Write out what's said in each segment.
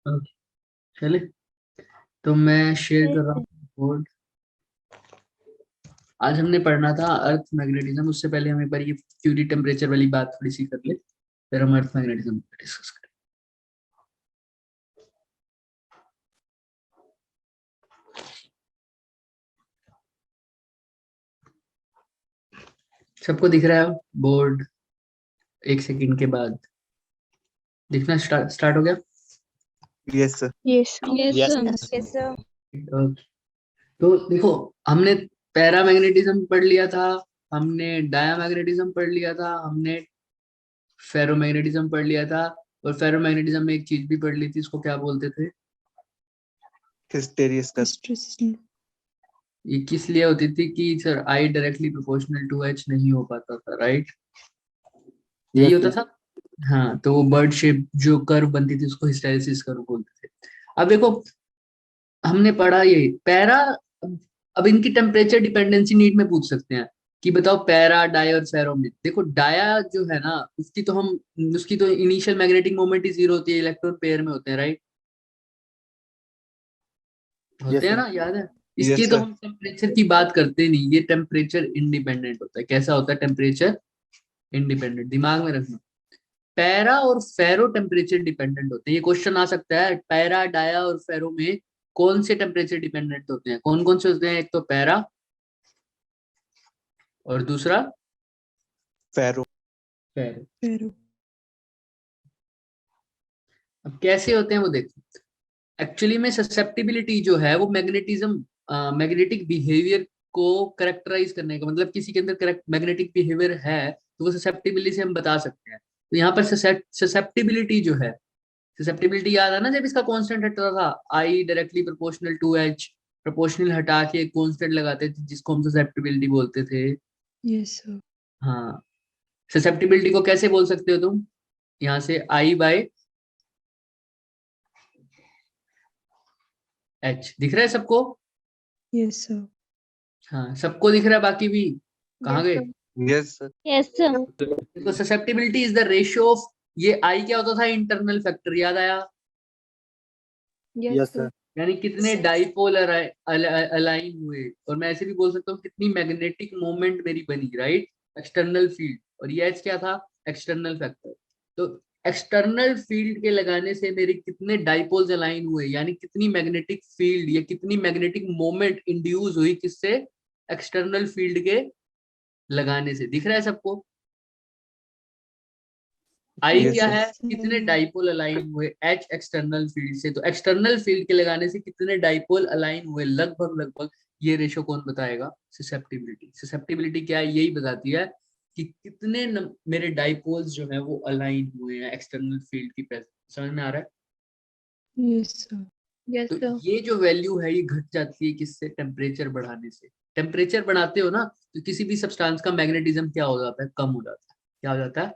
Okay, चले। तो मैं शेयर कर रहा हूँ बोर्ड। आज हमने पढ़ना था अर्थ मैग्नेटिज्म। उससे पहले हम एक बार ये क्यूरी टेम्परेचर वाली बात थोड़ी सी कर ले, फिर हम अर्थ मैग्नेटिज्म डिस्कस करें। सबको दिख रहा है बोर्ड? एक सेकंड के बाद दिखना स्टार्ट हो गया। Yes sir. Yes Yes, yes sir. Okay, तो देखो, हमने पैरामैग्नेटिज्म पढ़ लिया था, हमने डायामैग्नेटिज्म पढ़ लिया था, हमने फेरोमैग्नेटिज्म पढ़ लिया था, और फेरोमैग्नेटिज्म में एक चीज भी पढ़ ली थी, इसको क्या बोलते थे? हिस्टेरियस का ये किस लिए होती थी कि sir I directly proportional to h नहीं हो पाता था, राइट? यही Yes, होता sir. था। हाँ, तो वो बर्ड शेप जो कर्व बनती थी उसको हिस्टेरिसिस कर्व बोलते थे। अब देखो, हमने पढ़ा ये पैरा। अब इनकी टेम्परेचर डिपेंडेंसी नीड में पूछ सकते हैं कि बताओ पैरा, डाई और फेरो में। देखो डाया जो है ना, उसकी तो इनिशियल मैग्नेटिक मोमेंट ही जीरो होती है, इलेक्ट्रॉन पेयर में होते हैं, राइट? होते Yes, हैं sir. ना, याद है? इसकी Yes, तो sir. हम टेम्परेचर की बात करते नहीं, ये टेम्परेचर इंडिपेंडेंट होता है। कैसा होता है टेम्परेचर इंडिपेंडेंट? दिमाग में रखना। पैरा और फेरो टेम्परेचर डिपेंडेंट होते हैं। ये क्वेश्चन आ सकता है, पैरा, डाया और फेरो में कौन से टेम्परेचर डिपेंडेंट होते हैं? कौन कौन से होते हैं? एक तो पैरा, और दूसरा Pharaoh. फेरो। अब कैसे होते हैं वो देखो। एक्चुअली में ससेप्टिबिलिटी जो है वो मैग्नेटिक बिहेवियर को करेक्टराइज करने का मतलब, किसी के अंदर करेक्ट मैग्नेटिक बिहेवियर है तो वो ससेप्टिबिलिटी से हम बता सकते हैं। तो यहाँ पर ससेप्टिबिलिटी जो है, ससेप्टिबिलिटी याद है ना, जब इसका कांस्टेंट हटता था, I directly proportional to h, proportional हटा के कांस्टेंट लगाते थे जिसको हम ससेप्टिबिलिटी बोलते थे। यस सर हाँ, ससेप्टिबिलिटी को कैसे बोल सकते हो तुम? यहाँ से आई बाय एच दिख रहा है सबको? यस सर हाँ, सबको दिख रहा है, बाकी भी कहाँ गए? Yes, sir. Yes, sir. देखो, susceptibility is the ratio of, ये आई क्या होता था? इंटरनल फैक्टर, याद आया? Yes, sir. यानी कितने डाइपोल अलाइन हुए, और मैं ऐसे भी बोल सकता हूँ कितनी मैग्नेटिक मोमेंट मेरी बनी, राइट? External field. और ये एच क्या था? External factor. तो एक्सटर्नल फील्ड के लगाने से मेरे कितने डाइपोल्स अलाइन हुए, यानी कितनी मैग्नेटिक फील्ड या कितनी मैग्नेटिक मोमेंट इंड्यूस हुई, किससे? एक्सटर्नल फील्ड के लगाने से। दिख रहा है सबको? आई Yes, क्या sir. है? कितने डाइपोल अलाइन हुए एच एक्सटर्नल फील्ड से। तो एक्सटर्नल फील्ड के लगाने से कितने डाइपोल अलाइन हुए, लगभग लगभग। ये रेशो कौन बताएगा? ससेप्टिबिलिटी। ससेप्टिबिलिटी क्या है? यही बताती है कि कितने मेरे डाइपोल्स जो है वो अलाइन हुए हैं एक्सटर्नल फील्ड की प्रेजेंस। समझ में आ रहा है? यस सर Yes, तो sir. ये जो वैल्यू है ये घट जाती है किससे? टेम्परेचर बढ़ाने से। टेम्परेचर बढ़ाते हो ना, तो किसी भी सब्सटेंस का मैग्नेटिज्म क्या हो जाता है? कम हो जाता है। क्या हो जाता है?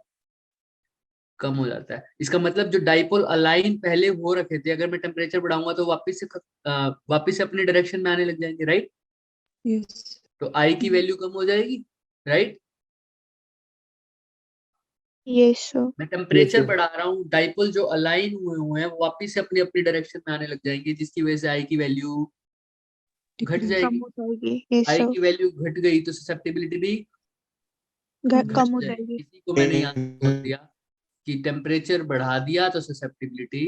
कम हो जाता है। इसका मतलब जो डाइपोल अलाइन पहले हो रखे थे, अगर मैं टेम्परेचर बढ़ाऊंगा तो वापस से अपने डायरेक्शन में आने लग जाएंगे, राइट? यस तो आई की वैल्यू कम हो जाएगी, राइट? यस सर मैं Yes, टेम्परेचर sir. बढ़ा रहा हूँ, डाइपोल जो अलाइन हुए हुए हैं वो वापस से अपनी अपनी डायरेक्शन में आने लग जाएंगे, जिसकी वजह से आई की वैल्यू घट कम जाएगी। हो जाएगी यस आई सर की वैल्यू घट गई तो ससेप्टिबिलिटी भी घट कम हो जाएगी। जाएगी इसी को मैंने यहाँ बोल दिया कि टेम्परेचर बढ़ा दिया तो ससेप्टिबिलिटी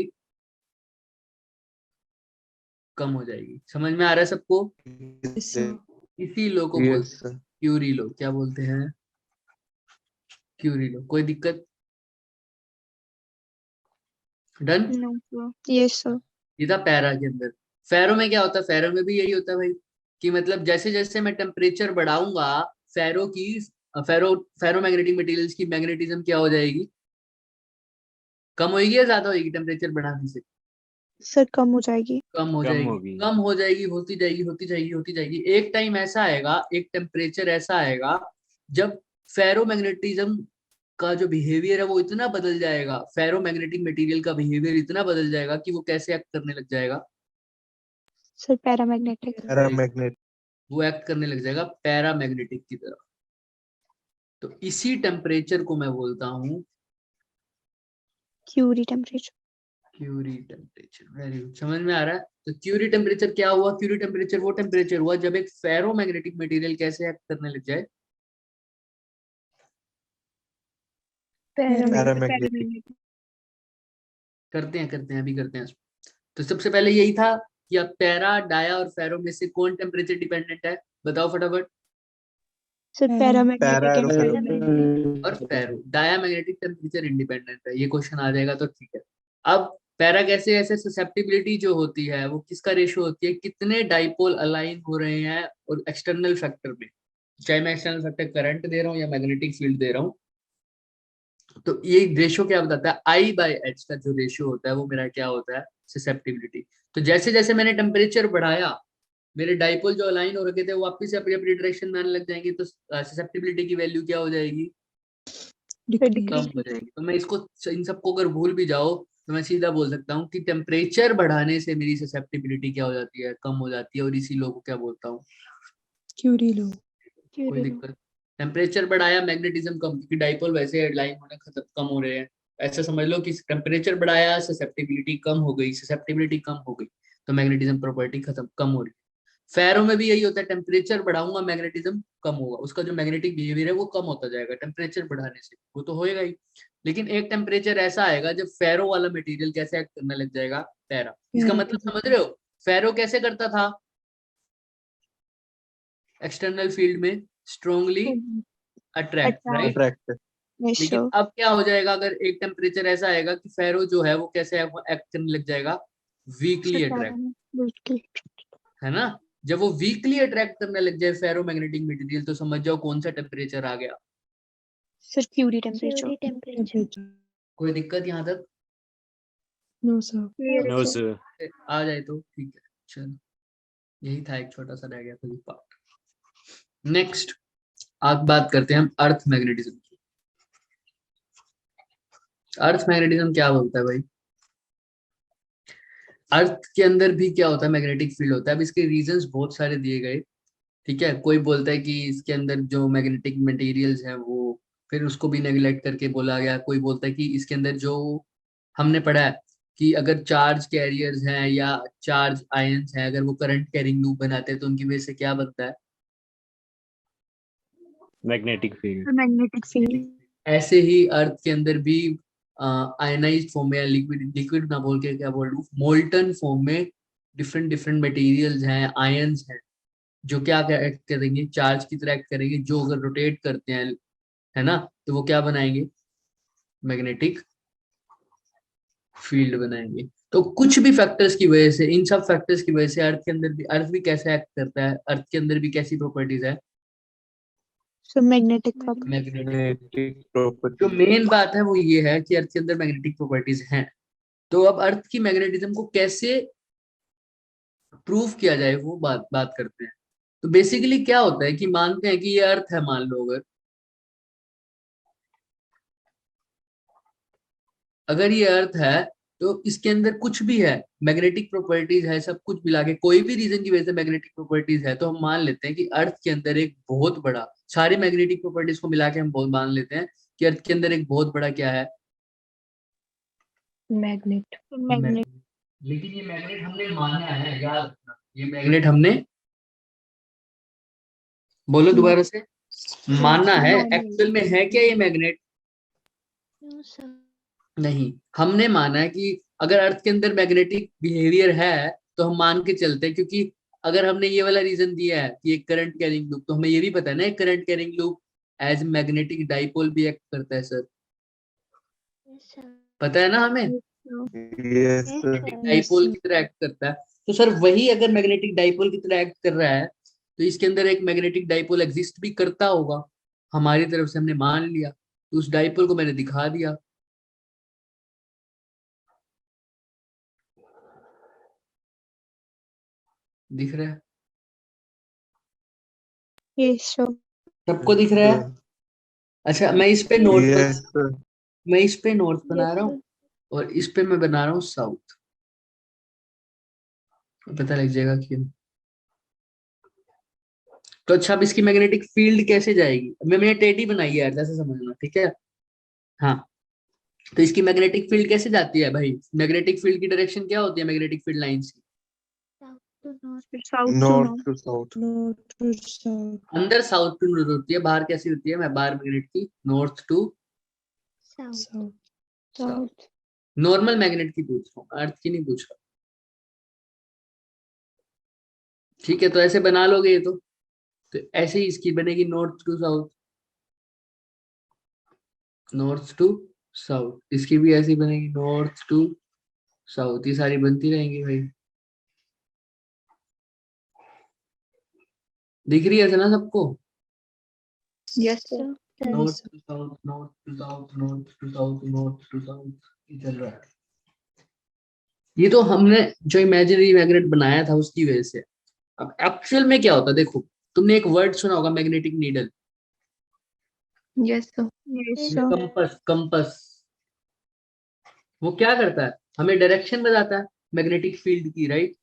कम हो जाएगी। समझ में आ रहा है सबको? यस सर इसी लो को Yes, बोलते हैं sir. क्यूरी लो। क्या बोलते हैं? क्यूरी लो। कोई दिक्कत? Done. No sir yes sir ये था पैरा के अंदर। फेरो में क्या होता है? फेरो में भी यही होता है भाई, कि मतलब जैसे जैसे मैं टेम्परेचर बढ़ाऊंगा, फेरो की फेरो फेरोमैग्नेटिक मटेरियल्स की मैग्नेटिज्म क्या हो जाएगी? कम होगी या ज्यादा होगी टेम्परेचर बढ़ाने से? सर कम हो जाएगी कम हो कम जाएगी। होगी। कम हो जाएगी, होती जाएगी, होती जाएगी, होती जाएगी। एक टाइम ऐसा आएगा, एक टेम्परेचर ऐसा आएगा जब फेरोमैग्नेटिज्म का जो बिहेवियर है वो इतना बदल जाएगा, फेरोमैग्नेटिक मटेरियल का बिहेवियर इतना बदल जाएगा कि वो कैसे एक्ट करने लग जाएगा? Sir paramagnetic Paramagnet. वो एक्ट करने लग जाएगा पैरामैग्नेटिक की तरह। तो इसी टेम्परेचर को मैं बोलता हूँ Curie temperature Curie temperature, very good, समझ में आ रहा है। तो क्यूरी टेम्परेचर क्या हुआ? क्यूरी टेम्परेचर वो टेम्परेचर हुआ जब एक फेरोमैग्नेटिक मटेरियल कैसे एक्ट करने लग जाए? पैरामैग्नेटिक। करते हैं, अभी करते हैं। तो सबसे पहले यही था कि अब पैरा, डाया और फेरो में से कौन टेम्परेचर डिपेंडेंट है? बताओ फटाफट। Sir paramagnetic and paramagnetic. और फेरो, डाया मैग्नेटिक टेम्परेचर इंडिपेंडेंट है। ये क्वेश्चन आ जाएगा तो ठीक है। अब पैरा कैसे, ऐसे ससेप्टिबिलिटी जो होती है वो किसका रेशियो होती है? कितने डाइपोल अलाइन हो रहे हैं और एक्सटर्नल फैक्टर में, चाहे मैं एक्सटर्नल फैक्टर करंट दे रहा हूँ या मैग्नेटिक फील्ड दे रहा हूँ। तो ये रेशियो क्या बताता है? आई बाय एच का जो रेशियो होता है वो मेरा क्या होता है? ससेप्टिबिलिटी। तो जैसे जैसे मैंने टेम्परेचर बढ़ाया, मेरे डाइपोल जो अलाइन हो रखे थे वो वापस से अपनी अपनी डायरेक्शन में आने लग जाएंगे, तो ससेप्टिबिलिटी की वैल्यू क्या हो जाएगी? कम हो जाएगी। तो मैं इसको, इन सबको अगर भूल भी जाओ तो मैं सीधा बोल सकता हूँ कि टेम्परेचर बढ़ाने से मेरी ससेप्टिबिलिटी क्या हो जाती है? कम हो जाती है। और इसी लो को क्या बोलता हूँ? क्यूरी लो। कोई दिक्कत? टेम्परेचर बढ़ाया, मैग्नेटिज्म कम, क्योंकि डाइपोल वैसे लाइन होने खत्म, कम हो रहे हैं। ऐसा समझ लो कि टेम्परेचर बढ़ाया, ससेप्टिबिलिटी कम हो गई, ससेप्टिबिलिटी कम हो गई तो मैग्नेटिज्म प्रॉपर्टी खत्म, कम हो रही है। फेरो में भी यही होता है, टेम्परेचर बढ़ाऊंगा मैग्नेटिज्म कम होगा, उसका जो मैग्नेटिक बिहेवियर है वो कम होता जाएगा टेम्परेचर बढ़ाने से, वो तो होएगा ही। लेकिन एक टेम्परेचर ऐसा आएगा जब फेरो वाला मटेरियल कैसे एक्ट करने लग जाएगा? पैरा। इसका मतलब समझ रहे हो? फेरो कैसे करता था एक्सटर्नल फील्ड में? Strongly attract, right? अट्रैक्ट। लेकिन अब क्या हो जाएगा अगर एक टेम्परेचर ऐसा आएगा कि फेरो जो है वो कैसे एक्ट करने लग जाएगा? वीकली अट्रैक्ट, है ना? जब वो वीकली अट्रैक्ट करने लग जाए फेरो मैग्नेटिक मटेरियल, तो समझ जाओ कौन सा टेम्परेचर आ गया? Sir Curie temperature. कोई दिक्कत यहाँ तक? No sir. No sir. आ जाए तो ठीक है। चलो, यही था, एक छोटा सा रह गया था पार्ट। नेक्स्ट आज बात करते हैं हम अर्थ मैग्नेटिज्म की। अर्थ मैग्नेटिज्म क्या बोलता है भाई? अर्थ के अंदर भी क्या होता है? मैग्नेटिक फील्ड होता है। अब इसके रीजंस बहुत सारे दिए गए, ठीक है। कोई बोलता है कि इसके अंदर जो मैग्नेटिक मटेरियल्स हैं वो, फिर उसको भी नेग्लेक्ट करके बोला गया। कोई बोलता है कि इसके अंदर जो हमने पढ़ा है कि अगर चार्ज कैरियर्स हैं या चार्ज आयंस हैं, अगर वो करंट कैरिंग लूप बनाते हैं तो उनकी वजह से क्या बनता है? Magnetic field. Magnetic field. ऐसे ही अर्थ के अंदर भी आयनाइज्ड फॉर्म में या लिक्विड, लिक्विड ना बोल के क्या बोल लूं, मोल्टन फॉर्म में डिफरेंट डिफरेंट मटेरियल्स हैं, आयंस हैं, जो क्या एक्ट करेंगे? चार्ज की तरह एक्ट करेंगे, जो अगर रोटेट करते हैं, है ना, तो वो क्या बनाएंगे? मैग्नेटिक फील्ड बनाएंगे। तो कुछ भी फैक्टर्स की वजह से, इन सब फैक्टर्स की वजह से अर्थ के अंदर भी, अर्थ भी कैसे एक्ट करता है? अर्थ के अंदर भी कैसी प्रॉपर्टीज है? Sir magnetic property. Magnetic. Magnetic जो प्रॉपर्टी। मेन बात है वो ये है कि अर्थ के अंदर मैग्नेटिक प्रॉपर्टीज हैं। तो अब अर्थ की मैग्नेटिज्म को कैसे प्रूव किया जाए वो बात बात करते हैं। तो बेसिकली क्या होता है कि मानते हैं कि ये अर्थ है, मान लो अगर, अगर ये अर्थ है तो इसके अंदर कुछ भी है, मैग्नेटिक प्रॉपर्टीज है, सब कुछ मिला के कोई भी रीजन की वजह से मैग्नेटिक प्रॉपर्टीज है, तो हम मान लेते हैं कि अर्थ के अंदर एक बहुत बड़ा, सारे मैग्नेटिक प्रॉपर्टीज को मिला के हम बहुत मान लेते हैं कि अर्थ के अंदर एक बहुत बड़ा क्या है? मैग्नेट। मैग्नेट। लेकिन ये मैग्नेट हमने माना है, याद रखना, ये मैग्नेट हमने, बोलो दोबारा से, माना है। एक्चुअल में है क्या ये मैग्नेट? नहीं, हमने माना है कि अगर अर्थ के अंदर मैग्नेटिक बिहेवियर है तो हम मान के चलते हैं, क्योंकि अगर हमने ये वाला रीजन दिया है कि एक करंट कैरिंग लूप, तो हमें ये भी पता है ना, एक current carrying loop as magnetic dipole भी एक्ट करता है सर, पता है ना हमें? Yes sir. डाइपोल की तरह एक्ट करता है। तो सर वही अगर मैग्नेटिक डाइपोल की तरह एक्ट कर रहा है तो इसके अंदर एक मैग्नेटिक डाइपोल एग्जिस्ट भी करता होगा, हमारी तरफ से हमने मान लिया, तो उस डाइपोल को मैंने दिखा दिया। दिख रहा है? Yes sir. सबको दिख रहा है? अच्छा, मैं इस पे नोट यस सर। मैं इस पे नॉर्थ बना रहा हूँ और इस पे मैं बना रहा हूँ साउथ, पता लग जाएगा क्यों। तो अच्छा, अब इसकी मैग्नेटिक फील्ड कैसे जाएगी? मैंने टेढ़ी बनाई है, ऐसे समझना, ठीक है? हाँ, तो इसकी मैग्नेटिक फील्ड कैसे जाती है भाई? मैग्नेटिक फील्ड की डायरेक्शन क्या होती है मैग्नेटिक फील्ड लाइंस की? South to north north. To south. North to south. अंदर साउथ टू नॉर्थ होती है, बाहर कैसी होती है? मैं बाहर मैग्नेट की north to South. South. Normal magnet की पूछ रहा हूँ, अर्थ की नहीं पूछ रहा। ठीक है, तो ऐसे बना लोगे ये तो ऐसे ही इसकी बनेगी north to south, north to south. इसकी भी ऐसी बनेगी नॉर्थ टू साउथ। ये सारी बनती रहेंगी भाई। दिख रही है ना सबको? Yes sir. North to south, north to south, north to south, north to south, ये चल रहा है। ये तो हमने जो इमेजिनरी मैग्नेट बनाया था उसकी वजह से। अब एक्चुअल में क्या होता है देखो, तुमने एक वर्ड सुना होगा magnetic needle, yes sir. Yes sir. Compass. Compass वो क्या करता है? हमें डायरेक्शन बताता है मैग्नेटिक फील्ड की, right?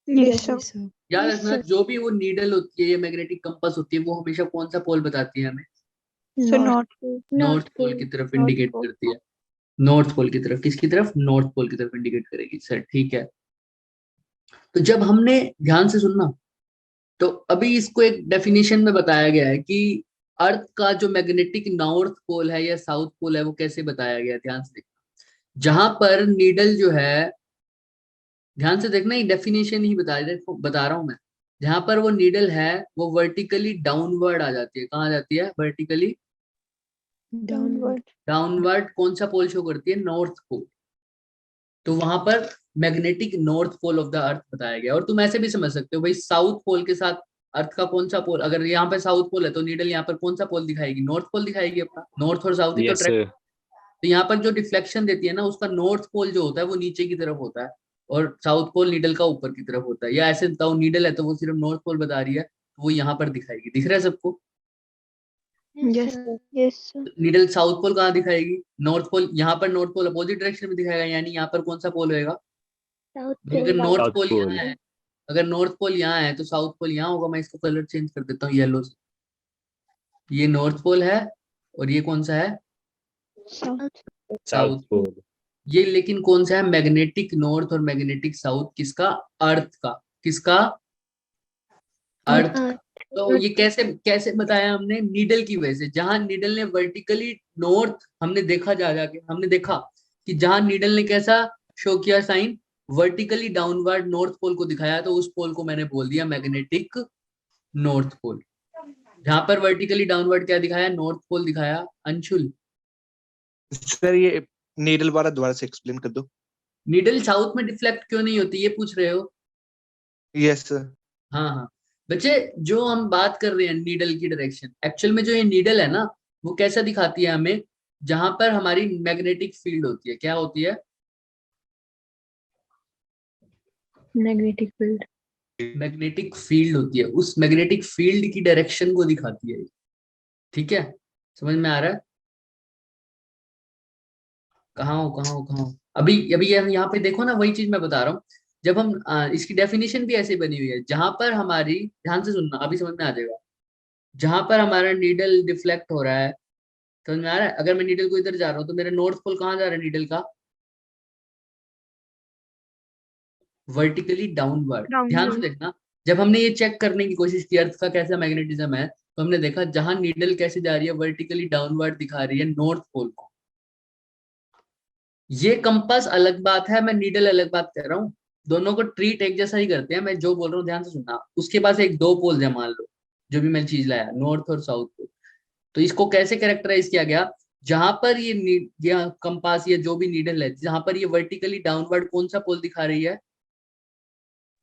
Yes sir. Yes, sir. याद रखना, जो भी वो नीडल होती है या मैग्नेटिक कंपस होती है, वो हमेशा कौन सा पोल बताती है हमें? So north. नॉर्थ पोल की तरफ इंडिकेट करती है। नॉर्थ पोल की तरफ, किसकी तरफ? नॉर्थ पोल की तरफ इंडिकेट करेगी सर, ठीक है। तो जब हमने, ध्यान से सुनना, तो अभी इसको एक डेफिनेशन में बताया गया है कि अर्थ का जो मैग्नेटिक नॉर्थ पोल है या साउथ पोल है वो कैसे बताया गया है। ध्यान से देखना, जहां पर नीडल जो है, ध्यान से देखना, ये डेफिनेशन ही बता रहा हूं मैं। जहां पर वो नीडल है वो वर्टिकली डाउनवर्ड आ जाती है। कहाँ आ जाती है? Vertically Downward. डाउनवर्ड। कौन सा पोल शो करती है? North pole. तो वहां पर magnetic north pole of the earth बताया गया। और तुम ऐसे भी समझ सकते हो भाई, साउथ पोल के साथ अर्थ का कौन सा पोल, अगर यहाँ पे साउथ पोल है तो नीडल यहाँ पर कौन सा पोल दिखाएगी? नॉर्थ पोल दिखाएगी अपना। नॉर्थ और साउथ ही तो Yes, ट्रैक। sir. तो यहाँ पर जो डिफ्लेक्शन देती है ना, उसका नॉर्थ पोल जो होता है वो नीचे की तरफ होता है, और साउथ पोल नीडल का ऊपर की तरफ होता है। या ऐसे बताओ, नीडल है तो वो सिर्फ नॉर्थ पोल बता रही है, तो वो यहाँ पर दिखाएगी। दिख रहा है सबको? Yes sir. Yes sir. Needle south pole कहाँ दिखाएगी? North pole. यहाँ पर नॉर्थ पोल अपोजिट डायरेक्शन में दिखाएगा, यानी यहाँ पर कौन सा पोल होएगा? भाई अगर नॉर्थ South पोल यहाँ pole. है, अगर नॉर्थ पोल यहाँ है तो साउथ पोल यहाँ होगा। मैं इसको कलर चेंज कर देता हूँ येलो से। ये नॉर्थ पोल है और ये कौन सा है? साउथ। साउथ। South pole. ये लेकिन कौन सा है? मैग्नेटिक नॉर्थ और मैग्नेटिक साउथ। किसका? अर्थ का। किसका? अर्थ का। तो ये कैसे कैसे बताया हमने? नीडल की वजह से। जहां नीडल ने वर्टिकली नॉर्थ, हमने देखा जा जाके, हमने देखा कि जहां नीडल ने कैसा शो किया sign, vertically downward north pole को दिखाया, तो उस पोल को मैंने बोल दिया मैग्नेटिक नॉर्थ पोल। जहां पर वर्टिकली डाउनवर्ड क्या दिखाया? नॉर्थ पोल दिखाया। अंशुल, सर ये नीडल वाला दोबारा से एक्सप्लेन कर दो। नीडल साउथ में डिफ्लेक्ट क्यों नहीं होती, ये पूछ रहे हो? Yes sir. हाँ हाँ बच्चे, जो हम बात कर रहे हैं नीडल की डायरेक्शन, एक्चुअल में जो ये नीडल है ना, वो कैसा दिखाती है हमें? जहां पर हमारी मैग्नेटिक फील्ड होती है। क्या होती है? Magnetic field. मैग्नेटिक फील्ड होती है। उस मैग्नेटिक फील्ड की डायरेक्शन को दिखाती है। ठीक है, समझ में आ रहा है? कहाँ हो? अभी अभी यहाँ पे देखो ना, वही चीज मैं बता रहा हूँ। जब हम इसकी डेफिनेशन भी ऐसे बनी हुई है, जहां पर हमारी, ध्यान से सुनना अभी समझ में आ जाएगा, जहां पर हमारा नीडल डिफ्लेक्ट हो रहा है, समझ में आ रहा है? अगर मैं नीडल को इधर जा रहा हूँ तो मेरा नॉर्थ पोल कहाँ जा रहा है नीडल का? Vertically downward. ध्यान से देखना, जब हमने ये चेक करने की कोशिश की अर्थ का कैसा मैग्नेटिज्म है, तो हमने देखा जहां नीडल कैसे जा रही है, वर्टिकली डाउनवर्ड दिखा रही है नॉर्थ पोल को। ये कंपास अलग बात है, मैं नीडल अलग बात कर रहा हूँ। दोनों को ट्रीट एक जैसा ही करते हैं। मैं जो बोल रहा हूँ ध्यान से सुनना। उसके पास एक दो पोल है, मान लो, जो भी मैं चीज लाया, नॉर्थ और साउथ पोल। तो इसको कैसे कैरेक्टराइज किया गया? जहां पर ये कंपास या जो भी नीडल है, जहां पर ये वर्टिकली डाउनवर्ड कौन सा पोल दिखा रही है?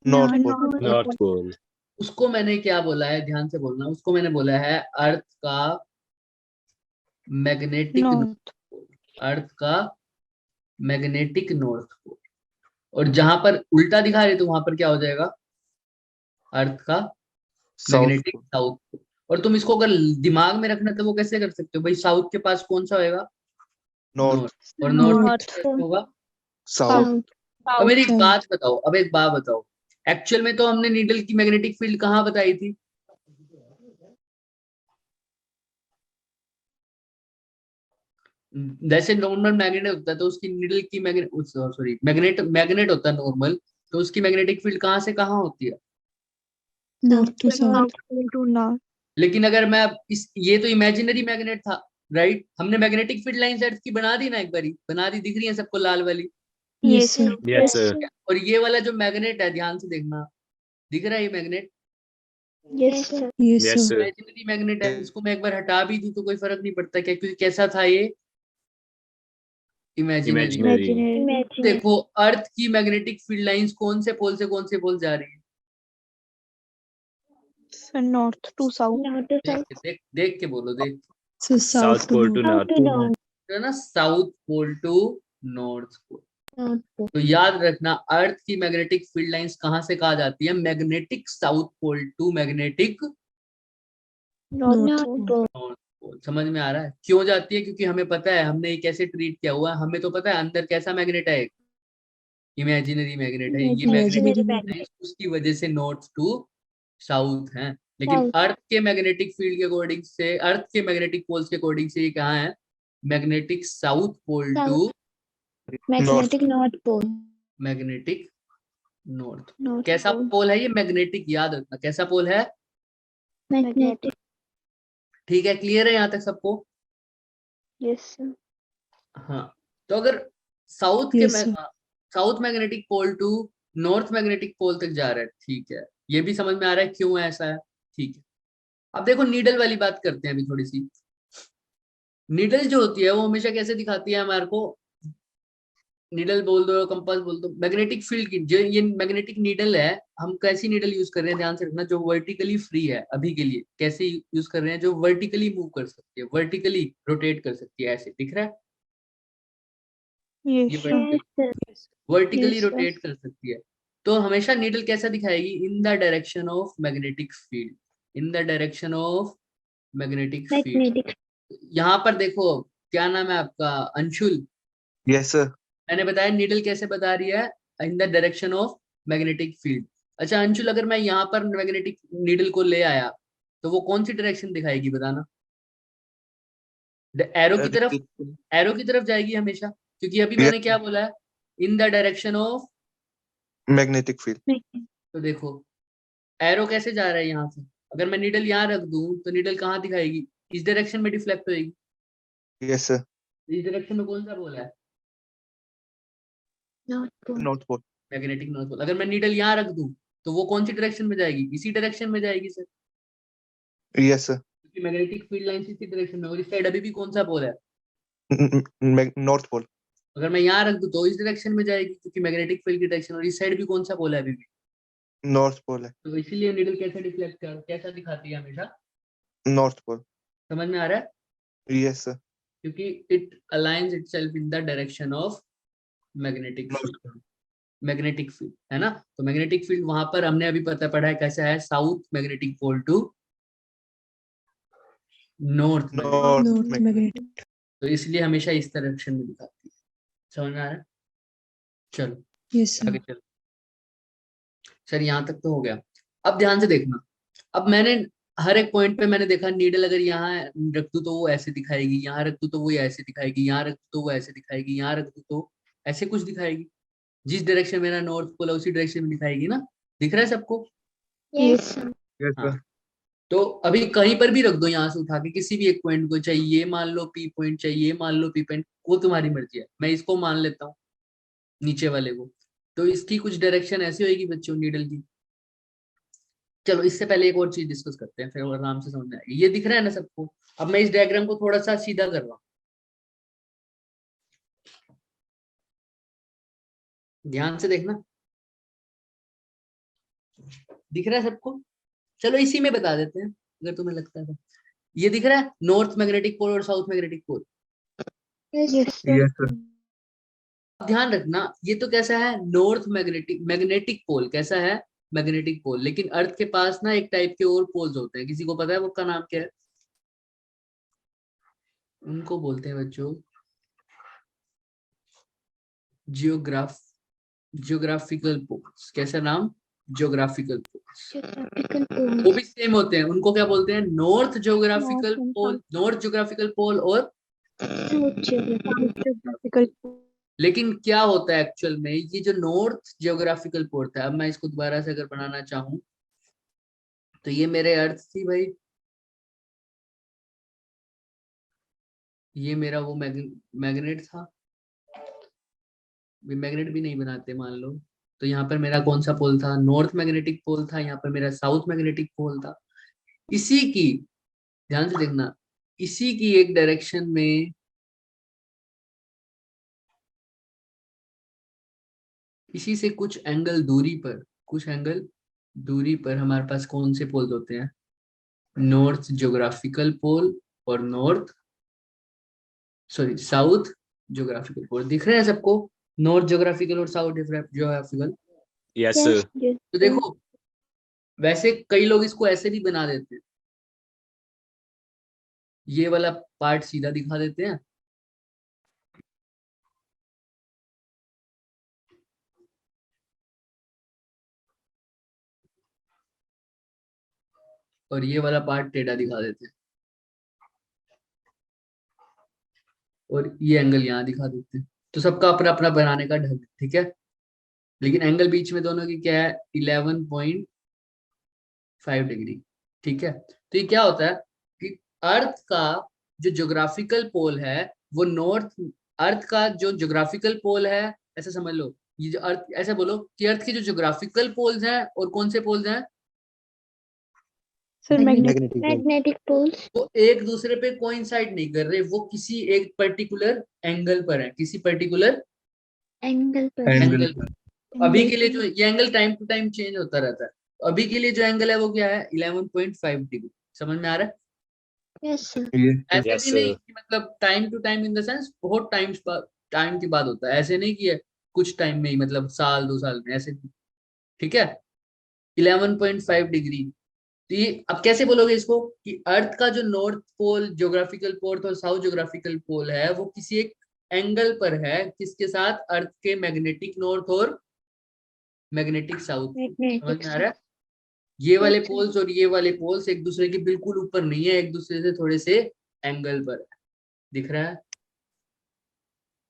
North pole. North pole. उसको मैंने क्या बोला है? ध्यान से बोलना। उसको मैंने बोला है अर्थ का मैग्नेटिक नॉर्थ। अर्थ का मैग्नेटिक नॉर्थ पोल। और जहां पर उल्टा दिखा रहे तो वहां पर क्या हो जाएगा? अर्थ का साउथ मैग्नेटिक साउथ पोल। और तुम इसको अगर दिमाग में रखना तो वो कैसे कर सकते हो भाई? साउथ के पास कौन सा होएगा? नॉर्थ। नॉर्थ। और नॉर्थ नॉर्थ। होगा साउथ। अब मेरी एक South. बात बताओ, अब एक बात बताओ, एक्चुअल में तो हमने नीडल की मैग्नेटिक फील्ड कहाँ बताई थी? जैसे नॉर्मल मैग्नेट होता है तो उसकी नीडल की मैग्नेट सॉरी मैग्नेट मैग्नेट होता है नॉर्मल, तो उसकी मैग्नेटिक फील्ड कहाँ से कहाँ होती है। North to south. North pole to north. लेकिन अगर मैं इस ये तो इमेजिनरी मैग्नेट था, राइट। हमने मैग्नेटिक फील्ड लाइंस अर्थ की बना दी ना, एक बारी बना दी, दिख रही है सबको लाल वाली। Yes, sir. Yes, sir. और ये वाला जो मैग्नेट है, ध्यान से देखना, दिख रहा है ये magnet, Yes, sir. Yes, Yes, sir. sir. Imaginary magnet है। इसको मैं एक बार हटा भी दूं तो कोई फर्क नहीं पड़ता क्या, क्योंकि कैसा था ये, इमेजिनरी। Imaginary. Imaginary. देखो अर्थ की मैग्नेटिक फील्ड लाइंस कौन से पोल से कौन से पोल जा रही है, So north to south. North to देख के बोलो, देख So South pole to north. north. है ना, south pole to north pole. North pole. तो याद रखना अर्थ की मैग्नेटिक फील्ड लाइंस कहाँ से कहा जाती है, magnetic south pole to magnetic North pole. North pole. समझ में आ रहा है क्यों जाती है, क्योंकि हमें पता है हमने ये कैसे ट्रीट किया हुआ है, हमें तो पता है अंदर कैसा मैग्नेट है, इमेजिनरी मैग्नेट है, ये Imaginary मैग्नेटिक magnet. उसकी वजह से नॉर्थ टू साउथ है। लेकिन अर्थ के मैग्नेटिक फील्ड के अकॉर्डिंग से, अर्थ के मैग्नेटिक पोल्स के अकॉर्डिंग से ये कहाँ है, magnetic south pole to Magnetic north pole. Magnetic north. North कैसा pole. पोल है ये, मैग्नेटिक, याद रखना कैसा पोल है। Magnetic. ठीक है, क्लियर है यहाँ तक सबको। Yes, sir. हाँ, तो अगर साउथ Yes, के sir. South magnetic pole to north magnetic pole तक जा रहा है, ठीक है, ये भी समझ में आ रहा है क्यों ऐसा है, ठीक है। अब देखो नीडल वाली बात करते हैं अभी थोड़ी सी। नीडल जो होती है वो हमेशा कैसे दिखाती है हमारे को, नीडल बोल दो, कंपास बोल दो, मैग्नेटिक फील्ड की जो ये मैग्नेटिक नीडल है, हम कैसी नीडल यूज कर रहे हैं ध्यान से रखना, जो वर्टिकली फ्री है अभी के लिए। कैसे यूज कर रहे हैं, जो वर्टिकली मूव कर सकती है, वर्टिकली रोटेट कर सकती है, ऐसे दिख रहा है Yes, ये sir. Vertically Yes, sir. Rotate कर सकती है। तो हमेशा नीडल कैसा दिखाएगी, इन the direction of magnetic field, in the direction of magnetic field. Magnetic. यहाँ पर देखो, क्या नाम है आपका, अंशुल, Yes, sir. मैंने बताया नीडल कैसे बता रही है, इन the direction of magnetic field. अच्छा अंशुल, अगर मैं यहाँ पर मैग्नेटिक नीडल को ले आया तो वो कौन सी डायरेक्शन दिखाएगी बताना, एरो की तरफ, एरो की तरफ जाएगी हमेशा, क्योंकि अभी मैंने क्या बोला है, इन the direction of. Magnetic field. तो देखो एरो कैसे जा रहा है यहाँ से, अगर मैं नीडल यहाँ रख दूं तो नीडल कहाँ दिखाएगी, इस डायरेक्शन में डिफ्लेक्ट होएगी। Yes, sir. इस डायरेक्शन में कौन सा बोला है, North pole. North pole. Magnetic north pole. अगर मैं नीडल यहाँ रख दूं तो वो कौन सी डायरेक्शन में जाएगी, इसी डायरेक्शन में जाएगी सर, Yes, sir. क्योंकि मैग्नेटिक फील्ड लाइन इसी डायरेक्शन में, और इस साइड अभी भी कौन सा पोल है, North pole. अगर मैं यहाँ रख दूं तो इस डायरेक्शन में जाएगी, क्योंकि मैग्नेटिक फील्ड की डायरेक्शन, और इस साइड भी कौन सा पोल है अभी भी, North pole है. तो इसीलिए नीडल कैसे डिफ्लेक्ट कर, कैसा दिखाती है हमेशा, North pole. समझ में आ रहा है, Yes, sir. क्योंकि it aligns itself in the direction of magnetic field, magnetic field है ना। तो मैग्नेटिक फील्ड वहां पर हमने अभी पता पढ़ा है कैसा है, south magnetic pole to north, North magnetic. तो इसलिए हमेशा इस डायरेक्शन में दिखाती है, समझ में आ रहा है। चलो Yes, sir. आगे चलो सर, यहाँ तक तो हो गया। अब ध्यान से देखना, अब मैंने हर एक पॉइंट पे मैंने देखा नीडल अगर यहाँ रख दूं तो वो ऐसे दिखाएगी, यहाँ रख दूं तो वो ऐसे दिखाएगी, यहाँ रख दूं तो वो ऐसे दिखाएगी, यहाँ रख दूं तो ऐसे कुछ दिखाएगी, जिस डायरेक्शन में मेरा नॉर्थ पोल है उसी डायरेक्शन में दिखाएगी ना, दिख रहा है सबको। Yes, sir. Yes, sir. हाँ। तो अभी कहीं पर भी रख दो, यहाँ से उठा के किसी भी एक पॉइंट को, चाहिए मान लो पी पॉइंट, चाहिए मान लो पी पॉइंट, वो तुम्हारी मर्जी है। मैं इसको मान लेता हूँ नीचे वाले को, तो इसकी कुछ डायरेक्शन ऐसी होगी बच्चों नीडल की। चलो इससे पहले एक और चीज डिस्कस करते हैं, फिर और आराम से समझ में आएगी। ये दिख रहा है ना सबको, अब मैं इस डायग्राम को थोड़ा सा सीधा कर रहा हूँ, ध्यान से देखना, दिख रहा है सबको। चलो इसी में बता देते हैं अगर तुम्हें लगता है तो। ये दिख रहा है नॉर्थ मैग्नेटिक पोल और south magnetic pole, Yes, sir. Yes, sir. अब ध्यान रखना ये तो कैसा है, नॉर्थ मैग्नेटिक, मैग्नेटिक पोल कैसा है, मैग्नेटिक पोल। लेकिन अर्थ के पास ना एक टाइप के और पोल्स होते हैं, किसी को पता है वो का नाम क्या है, उनको बोलते हैं बच्चों जियोग्राफिकल पोल्स। कैसा नाम, जियोग्राफिकल पोल्स। Geographical pole. वो भी सेम होते हैं, उनको क्या बोलते हैं, north geographical North and pole, north geographical pole और geographical लेकिन क्या होता है एक्चुअल में, ये जो नॉर्थ जियोग्राफिकल पोल था, अब मैं इसको दोबारा से अगर बनाना चाहूं तो ये मेरे अर्थ थी भाई, ये मेरा वो मैग्नेट था, मैग्नेट भी नहीं बनाते मान लो, तो यहाँ पर मेरा कौन सा पोल था, नॉर्थ मैग्नेटिक पोल था, यहाँ पर मेरा साउथ मैग्नेटिक पोल था। इसी की, ध्यान से देखना, इसी की एक डायरेक्शन में, इसी से कुछ एंगल दूरी पर, कुछ एंगल दूरी पर हमारे पास कौन से पोल्स होते हैं, नॉर्थ जियोग्राफिकल पोल और साउथ जियोग्राफिकल पोल। दिख रहे हैं सबको, नॉर्थ जियोग्राफिकल और south geographical. Yes, yes, sir. yes, तो देखो, वैसे कई लोग इसको ऐसे भी बना देते हैं, ये वाला पार्ट सीधा दिखा देते हैं, और ये वाला पार्ट टेढ़ा दिखा देते हैं, और ये एंगल यहाँ दिखा देते हैं। तो सबका अपना अपना बनाने का ढंग है, ठीक है। लेकिन एंगल बीच में दोनों की क्या है, 11.5 डिग्री, ठीक है। तो ये क्या होता है कि अर्थ का जो ज्योग्राफिकल पोल है वो नॉर्थ, अर्थ का जो ज्योग्राफिकल पोल है, ऐसा समझ लो, ये जो अर्थ, ऐसा बोलो कि अर्थ के जो ज्योग्राफिकल पोल्स हैं और कौन से पोल्स हैं, sir magnet magnetic pole. magnetic poles, वो एक दूसरे पे कोइंसाइड नहीं कर रहे, वो किसी एक पर्टिकुलर एंगल पर है, किसी particular angle per Angle angle पर। अभी के लिए जो ये angle time to time change होता रहता है, तो अभी के लिए जो एंगल है वो क्या है, 11.5 डिग्री। समझ में आ रहा है? yes sir, ऐसे Yes, भी नहीं sir. कि मतलब time to time in the sense बहुत टाइम के बाद होता है, ऐसे नहीं कि है कुछ टाइम में ही, मतलब साल 2 साल में, ऐसे नहीं। ठीक है, 11.5 डिग्री। तो ये अब कैसे बोलोगे इसको कि अर्थ का जो नॉर्थ पोल ज्योग्राफिकल पोल और साउथ ज्योग्राफिकल पोल है वो किसी एक एंगल पर है, किसके साथ, अर्थ के मैग्नेटिक नॉर्थ और मैग्नेटिक साउथ। समझ magnetic में आ रहा है? ये वाले पोल्स और ये वाले पोल्स एक दूसरे के बिल्कुल ऊपर नहीं है, एक दूसरे से थोड़े से एंगल पर है। दिख रहा है?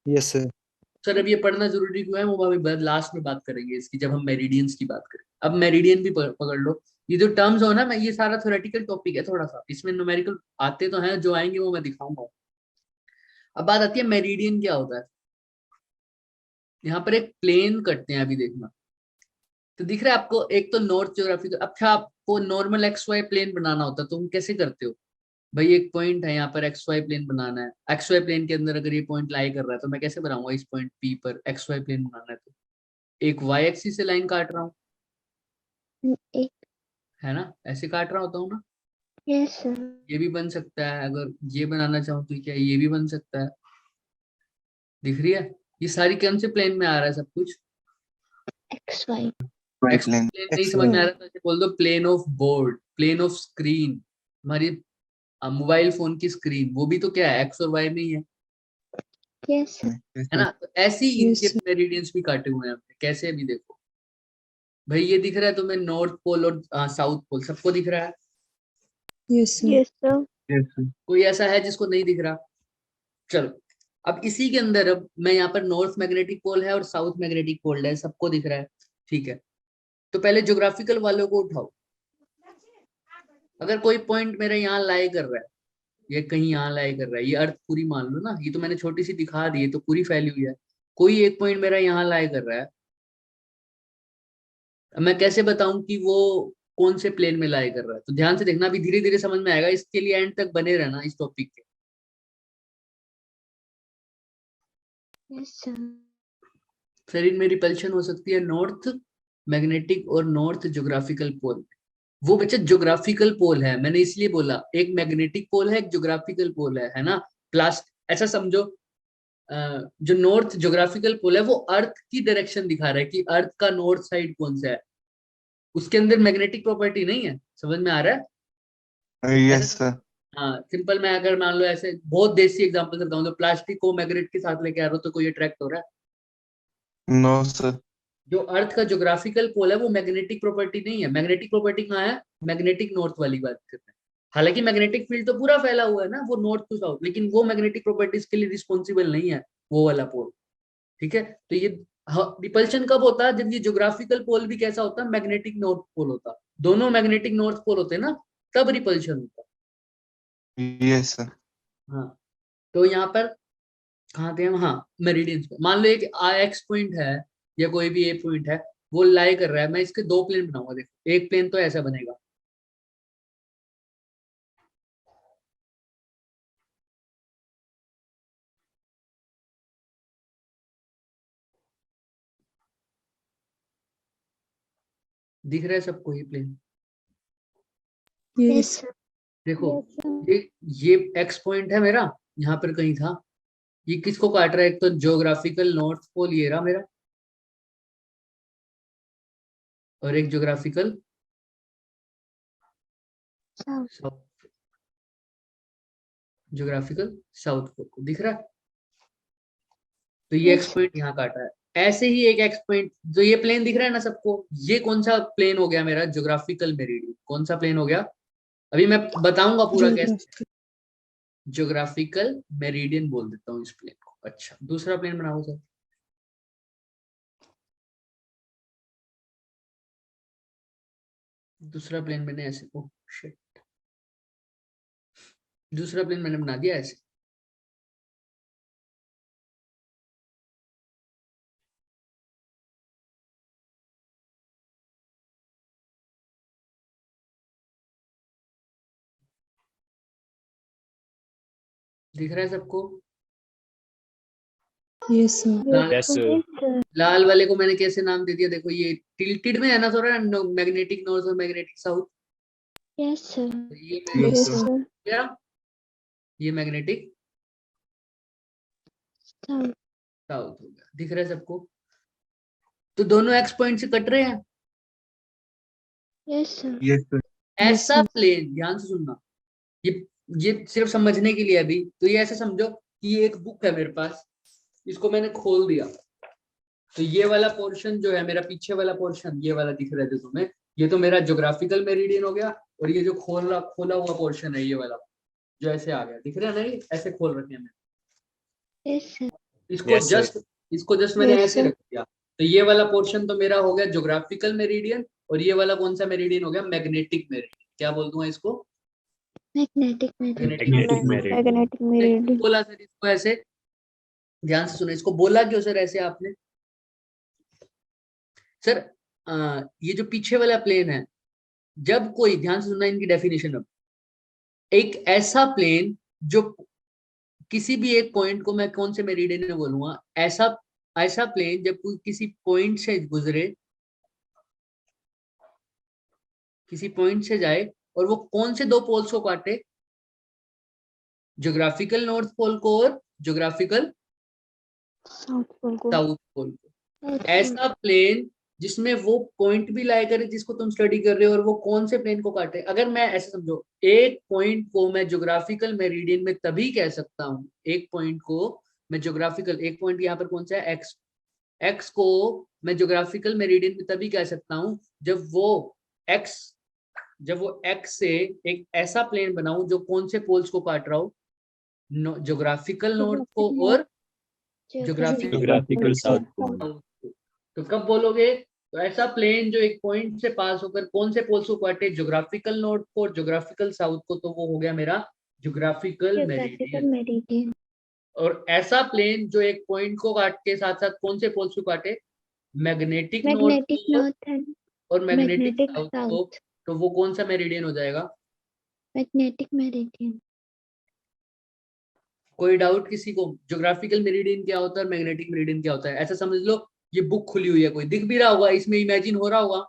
Yes sir. सर अब ये पढ़ना जरूरी क्यों है, वो अभी लास्ट में बात करेंगे इसकी, जब हम मेरिडियंस की बात करें। अब मेरिडियन भी पकड़ लो। ये जो टर्म्स हो ना, मैं ये सारा थ्योरेटिकल टॉपिक है थोड़ा सा, इसमें न्यूमेरिकल आते तो हैं, जो आएंगे वो मैं दिखाऊंगा। अब बात आती है मेरिडियन क्या होता है। यहाँ पर एक प्लेन कटते हैं, अभी देखना, तो दिख रहा है आपको, एक तो नॉर्थ ज्योग्राफिकल। अच्छा, आपको नॉर्मल एक्स वाई प्लेन बनाना होता है तो तुम कैसे करते हो भाई, एक पॉइंट है यहाँ पर एक्स वाई प्लेन बनाना है, एक्स वाई प्लेन के अंदर अगर ये पॉइंट लाई कर रहा है तो मैं कैसे बनाऊंगा, इस पॉइंट पी पर एक्स वाई प्लेन बनाना है तो एक वाई एक्सिस से लाइन काट रहा हूँ, एक है ना, ऐसे काट रहा होता हूँ ना। yes sir, ये भी बन सकता है, अगर ये बनाना चाहूँ तो क्या ये भी बन सकता है। दिख रही है, ये सारी कौन से प्लेन में आ रहा है सब कुछ, x y x plane plane नहीं समझ में आ रहा तो ऐसे बोल दो plane of board, plane of screen, हमारी मोबाइल फोन की स्क्रीन, वो भी तो क्या है, एक्स और वाई में ही yes sir, है ना। तो ऐसे ही Yes, इनके sir. मेरिडियंस भी काटे हुए हैं हमने, कैसे भी देखो भाई, ये दिख रहा है तुम्हें नॉर्थ पोल और साउथ पोल, सबको दिख रहा है, yes sir, yes sir, कोई ऐसा है जिसको नहीं दिख रहा। चलो, अब इसी के अंदर, अब मैं यहाँ पर नॉर्थ मैग्नेटिक पोल है और साउथ मैग्नेटिक पोल है, सबको दिख रहा है, ठीक है। तो पहले ज्योग्राफिकल वालों को उठाओ। अगर कोई पॉइंट मेरा यहाँ लाई कर रहा है, ये कहीं यहाँ लाई कर रहा है, ये अर्थ पूरी मान लो ना, ये तो मैंने छोटी सी दिखा दी है तो पूरी फैली हुई है, कोई एक पॉइंट मेरा यहाँ लाई कर रहा है, अब मैं कैसे बताऊं कि वो कौन से प्लेन में लाई कर रहा है। तो ध्यान से देखना, अभी धीरे धीरे समझ में आएगा, इसके लिए एंड तक बने रहना इस टॉपिक के। yes sir, फिर इनमें रिपल्शन हो सकती है नॉर्थ मैग्नेटिक और नॉर्थ ज्योग्राफिकल पोल। वो बच्चे ज्योग्राफिकल पोल है, मैंने इसलिए बोला, एक मैग्नेटिक पोल है, एक ज्योग्राफिकल पोल है ना। प्लास्ट ऐसा समझो, जो नॉर्थ ज्योग्राफिकल पोल है वो अर्थ की डायरेक्शन दिखा रहा है कि अर्थ का नॉर्थ साइड कौन सा है, उसके अंदर मैग्नेटिक प्रॉपर्टी नहीं है। समझ में आ रहा है? Yes sir. हाँ, सिंपल, मैं अगर मान लो ऐसे बहुत देसी एग्जांपल से बताऊं तो प्लास्टिक को मैग्नेट के साथ लेके आ रहा हो तो कोई अट्रैक्ट हो रहा है? No sir. जो अर्थ का ज्योग्राफिकल पोल है वो मैग्नेटिक प्रॉपर्टी नहीं है। मैग्नेटिक प्रॉपर्टी कहाँ है, मैग्नेटिक नॉर्थ वाली बात करते हैं, हालांकि मैग्नेटिक फील्ड तो पूरा फैला हुआ है ना, वो नॉर्थ टू साउथ, लेकिन वो मैग्नेटिक प्रॉपर्टीज के लिए रिस्पॉन्सिबल नहीं है वो वाला पोल। ठीक है, तो ये रिपल्शन कब होता है, जब ये ज्योग्राफिकल पोल भी कैसा होता है, मैग्नेटिक नॉर्थ पोल होता है, दोनों मैग्नेटिक नॉर्थ पोल होते हैं ना, तब रिपल्शन होता है। Yes sir. हाँ, तो यहाँ पर कहाँ थे हम, हाँ मेरिडियंस पे। मान लो एक एक्स पॉइंट है या कोई भी ए पॉइंट है, वो लाई कर रहा है, मैं इसके दो प्लेन बनाऊंगा। देखो एक प्लेन तो ऐसा बनेगा, दिख रहा है सबको ये प्लेन? Yes, Yes. sir. देखो Yes, sir. ये एक्स पॉइंट है मेरा, यहाँ पर कहीं था, ये किसको काट रहा है, एक तो ज्योग्राफिकल नॉर्थ पोल ये रहा मेरा, और एक geographical South. South, geographical south pole को दिख रहा है। तो ये एक्स Yes. पॉइंट यहाँ काटा है, ऐसे ही एक एक्स पॉइंट, जो ये प्लेन दिख रहा है ना सबको, ये कौन सा प्लेन हो गया मेरा, ज्योग्राफिकल मेरिडियन। कौन सा प्लेन हो गया, अभी मैं बताऊंगा पूरा कैसे। Geography. ज्योग्राफिकल मेरिडियन बोल देता हूँ इस प्लेन को। अच्छा, दूसरा प्लेन बनाओ सर। दूसरा प्लेन मैंने ऐसे, ओ शिट, दूसरा प्लेन मैंने बना दिया ऐसे। दिख रहा है सबको? Yes, sir. लाल, Yes, sir. Yes, sir. लाल वाले को मैंने कैसे नाम दे दिया, देखो ये टिल्टेड में है ना थोड़ा, मैग्नेटिक नॉर्थ और मैग्नेटिक साउथ। Yes, sir. तो ये Yes, magnetic Yes, sir. sir. क्या, ये मैग्नेटिक South. साउथ हो गया। दिख रहा है सबको? तो दोनों एक्स पॉइंट से कट रहे हैं। Yes, sir. Yes sir. ऐसा प्लेन, ध्यान से सुनना, ये सिर्फ समझने के लिए अभी, तो ये ऐसे समझो कि ये एक बुक है मेरे पास, इसको मैंने खोल दिया, तो ये वाला पोर्शन जो है मेरा, पीछे वाला पोर्शन ये वाला दिख रहा है जो तुम्हें, ये तो मेरा ज्योग्राफिकल मेरिडियन हो गया, और ये जो खोला हुआ पोर्शन है ये वाला, जो ऐसे आ गया, दिख रहा है ना, ये ऐसे खोल रखे हैं मैंने। Yes, sir. इसको Yes, sir. जस्ट मैंने Yes, ऐसे sir. रख दिया, तो ये वाला पोर्शन तो मेरा हो गया ज्योग्राफिकल मेरिडियन, और ये वाला कौन सा मेरिडियन हो गया, मैग्नेटिक मेरिडियन। क्या बोल दूंगा इसको, Magnetic meridian. Magnetic meridian. Magnetic meridian. बोला सर इसको ऐसे, ध्यान से सुनो, इसको बोला क्यों सर ऐसे आपने? सर ये जो पीछे वाला प्लेन है, जब कोई, ध्यान से सुनना इनकी डेफिनेशन, अब एक ऐसा प्लेन जो किसी भी एक पॉइंट को, मैं कौन से मेरिडियन में बोलूंगा, ऐसा ऐसा प्लेन जब कोई किसी पॉइंट से गुजरे, किसी पॉइंट से जाए, और वो कौन से दो पोल्स को काटे, ज्योग्राफिकल नॉर्थ पोल को और ज्योग्राफिकल South pole को. साउथ पोल को, Yes, sir. ऐसा प्लेन जिसमें वो पॉइंट भी लाई करे जिसको तुम स्टडी कर रहे हो, और वो कौन से प्लेन को काटे। अगर मैं ऐसे समझो, एक पॉइंट को मैं ज्योग्राफिकल मेरिडियन में तभी कह सकता हूँ, एक पॉइंट को मैं ज्योग्राफिकल, एक पॉइंट यहाँ पर कौन सा है, एक्स, एक्स को मैं ज्योग्राफिकल मेरिडियन में तभी कह सकता हूँ जब वो एक्स से एक ऐसा प्लेन बनाऊं जो कौन से पोल्स को काट रहा हो, ज्योग्राफिकल नॉर्थ को और geographical Geographical South Pole. South को। तो कब बोलोगे, तो ऐसा प्लेन जो एक पॉइंट से पास होकर कौन से पोल्स को काटे, ज्योग्राफिकल नॉर्थ को और ज्योग्राफिकल साउथ को, तो वो हो गया मेरा ज्योग्राफिकल Geographical मेरिडियन। meridian. और ऐसा प्लेन जो एक पॉइंट को काट के साथ साथ कौन से पोल्स को काटे, मैग्नेटिक नॉर्थ Magnetic को north and और मैग्नेटिक magnetic साउथ को, south. तो वो कौन सा मेरिडियन हो जाएगा? Magnetic meridian. कोई डाउट किसी को, ज्योग्राफिकल मेरिडियन क्या होता है, मैग्नेटिक मेरिडियन क्या होता है? ऐसा समझ लो, ये बुक खुली हुई है, कोई दिख भी रहा होगा इसमें, इमेजिन हो रहा होगा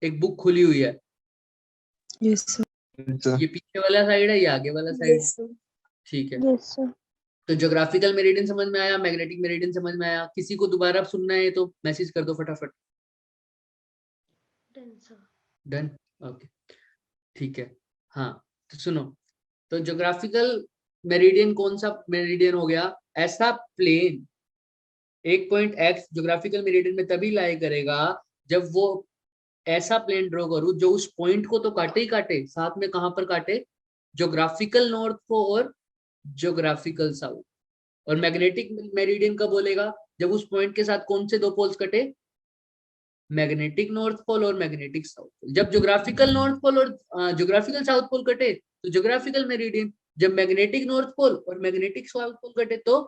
एक बुक खुली हुई है, Yes, sir. ये पीछे वाला साइड है, ये आगे वाला साइड, Yes, sir. ठीक है। Yes, sir. तो ज्योग्राफिकल मेरिडियन समझ में आया, मैग्नेटिक मेरिडियन समझ में आया, किसी को दोबारा सुनना है तो मैसेज कर दो फटाफट। Done, sir. डन, ओके, ठीक है। हाँ, तो सुनो, तो ज्योग्राफिकल मेरिडियन कौन सा मेरिडियन हो गया, ऐसा प्लेन एक पॉइंट एक्स ज्योग्राफिकल मेरिडियन में तभी लाई करेगा जब वो ऐसा प्लेन ड्रॉ करूं जो उस पॉइंट को तो काटे ही काटे, साथ में कहां पर काटे, ज्योग्राफिकल नॉर्थ को और ज्योग्राफिकल साउथ। और मैग्नेटिक मेरिडियन कब बोलेगा, जब उस पॉइंट के साथ कौन से दो पोल्स कटे, मैग्नेटिक नॉर्थ पोल और मैग्नेटिक साउथ पोल। जब ज्योग्राफिकल नॉर्थ पोल और ज्योग्राफिकल साउथ पोल कटे तो ज्योग्राफिकल मेरिडियन। जब मैग्नेटिक नॉर्थ पोल और मैग्नेटिक साउथ पोल कटे तो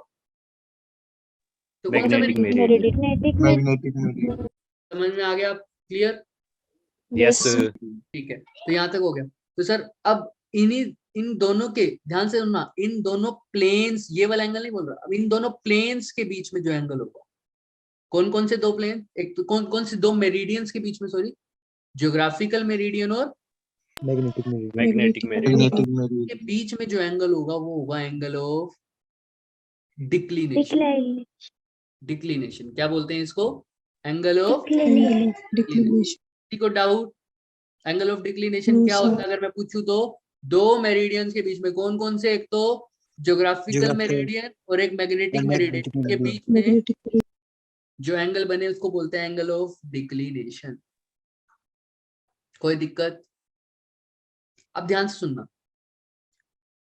कौन सा Magnetic meridian, meridian. Magnetic magnetic meridian. समझ में आ गया, क्लियर? Yes, sir. ठीक है, तो यहाँ तक हो गया। तो सर अब इन दोनों के, ध्यान से सुनना, इन दोनों प्लेन्स, ये वाला एंगल नहीं बोल रहा, अब इन दोनों प्लेन्स के बीच में जो एंगल होगा, कौन कौन से दो प्लेन, एक तो कौन कौन से दो मेरिडियंस के बीच में, सॉरी, ज्योग्राफिकल मेरिडियन और magnetic meridian. Magnetic meridian. Magnetic के मेरिडियन। बीच में जो एंगल होगा वो होगा angle of declination. Decline declination क्या बोलते हैं इसको, एंगल ऑफ डिक्लाइन Declination. किसी को doubt, angle of declination No, क्या sir. होता है अगर मैं पूछूं तो, दो मेरिडियंस के बीच में कौन कौन से, एक तो ज्योग्राफिकल Geographical मेरिडियन और एक मैग्नेटिक and मेरिडियन magnetic के meridian. बीच में Magnetic meridian. जो एंगल बने उसको बोलते हैं एंगल ऑफ डिक्लिनेशन। कोई दिक्कत? अब ध्यान से सुनना,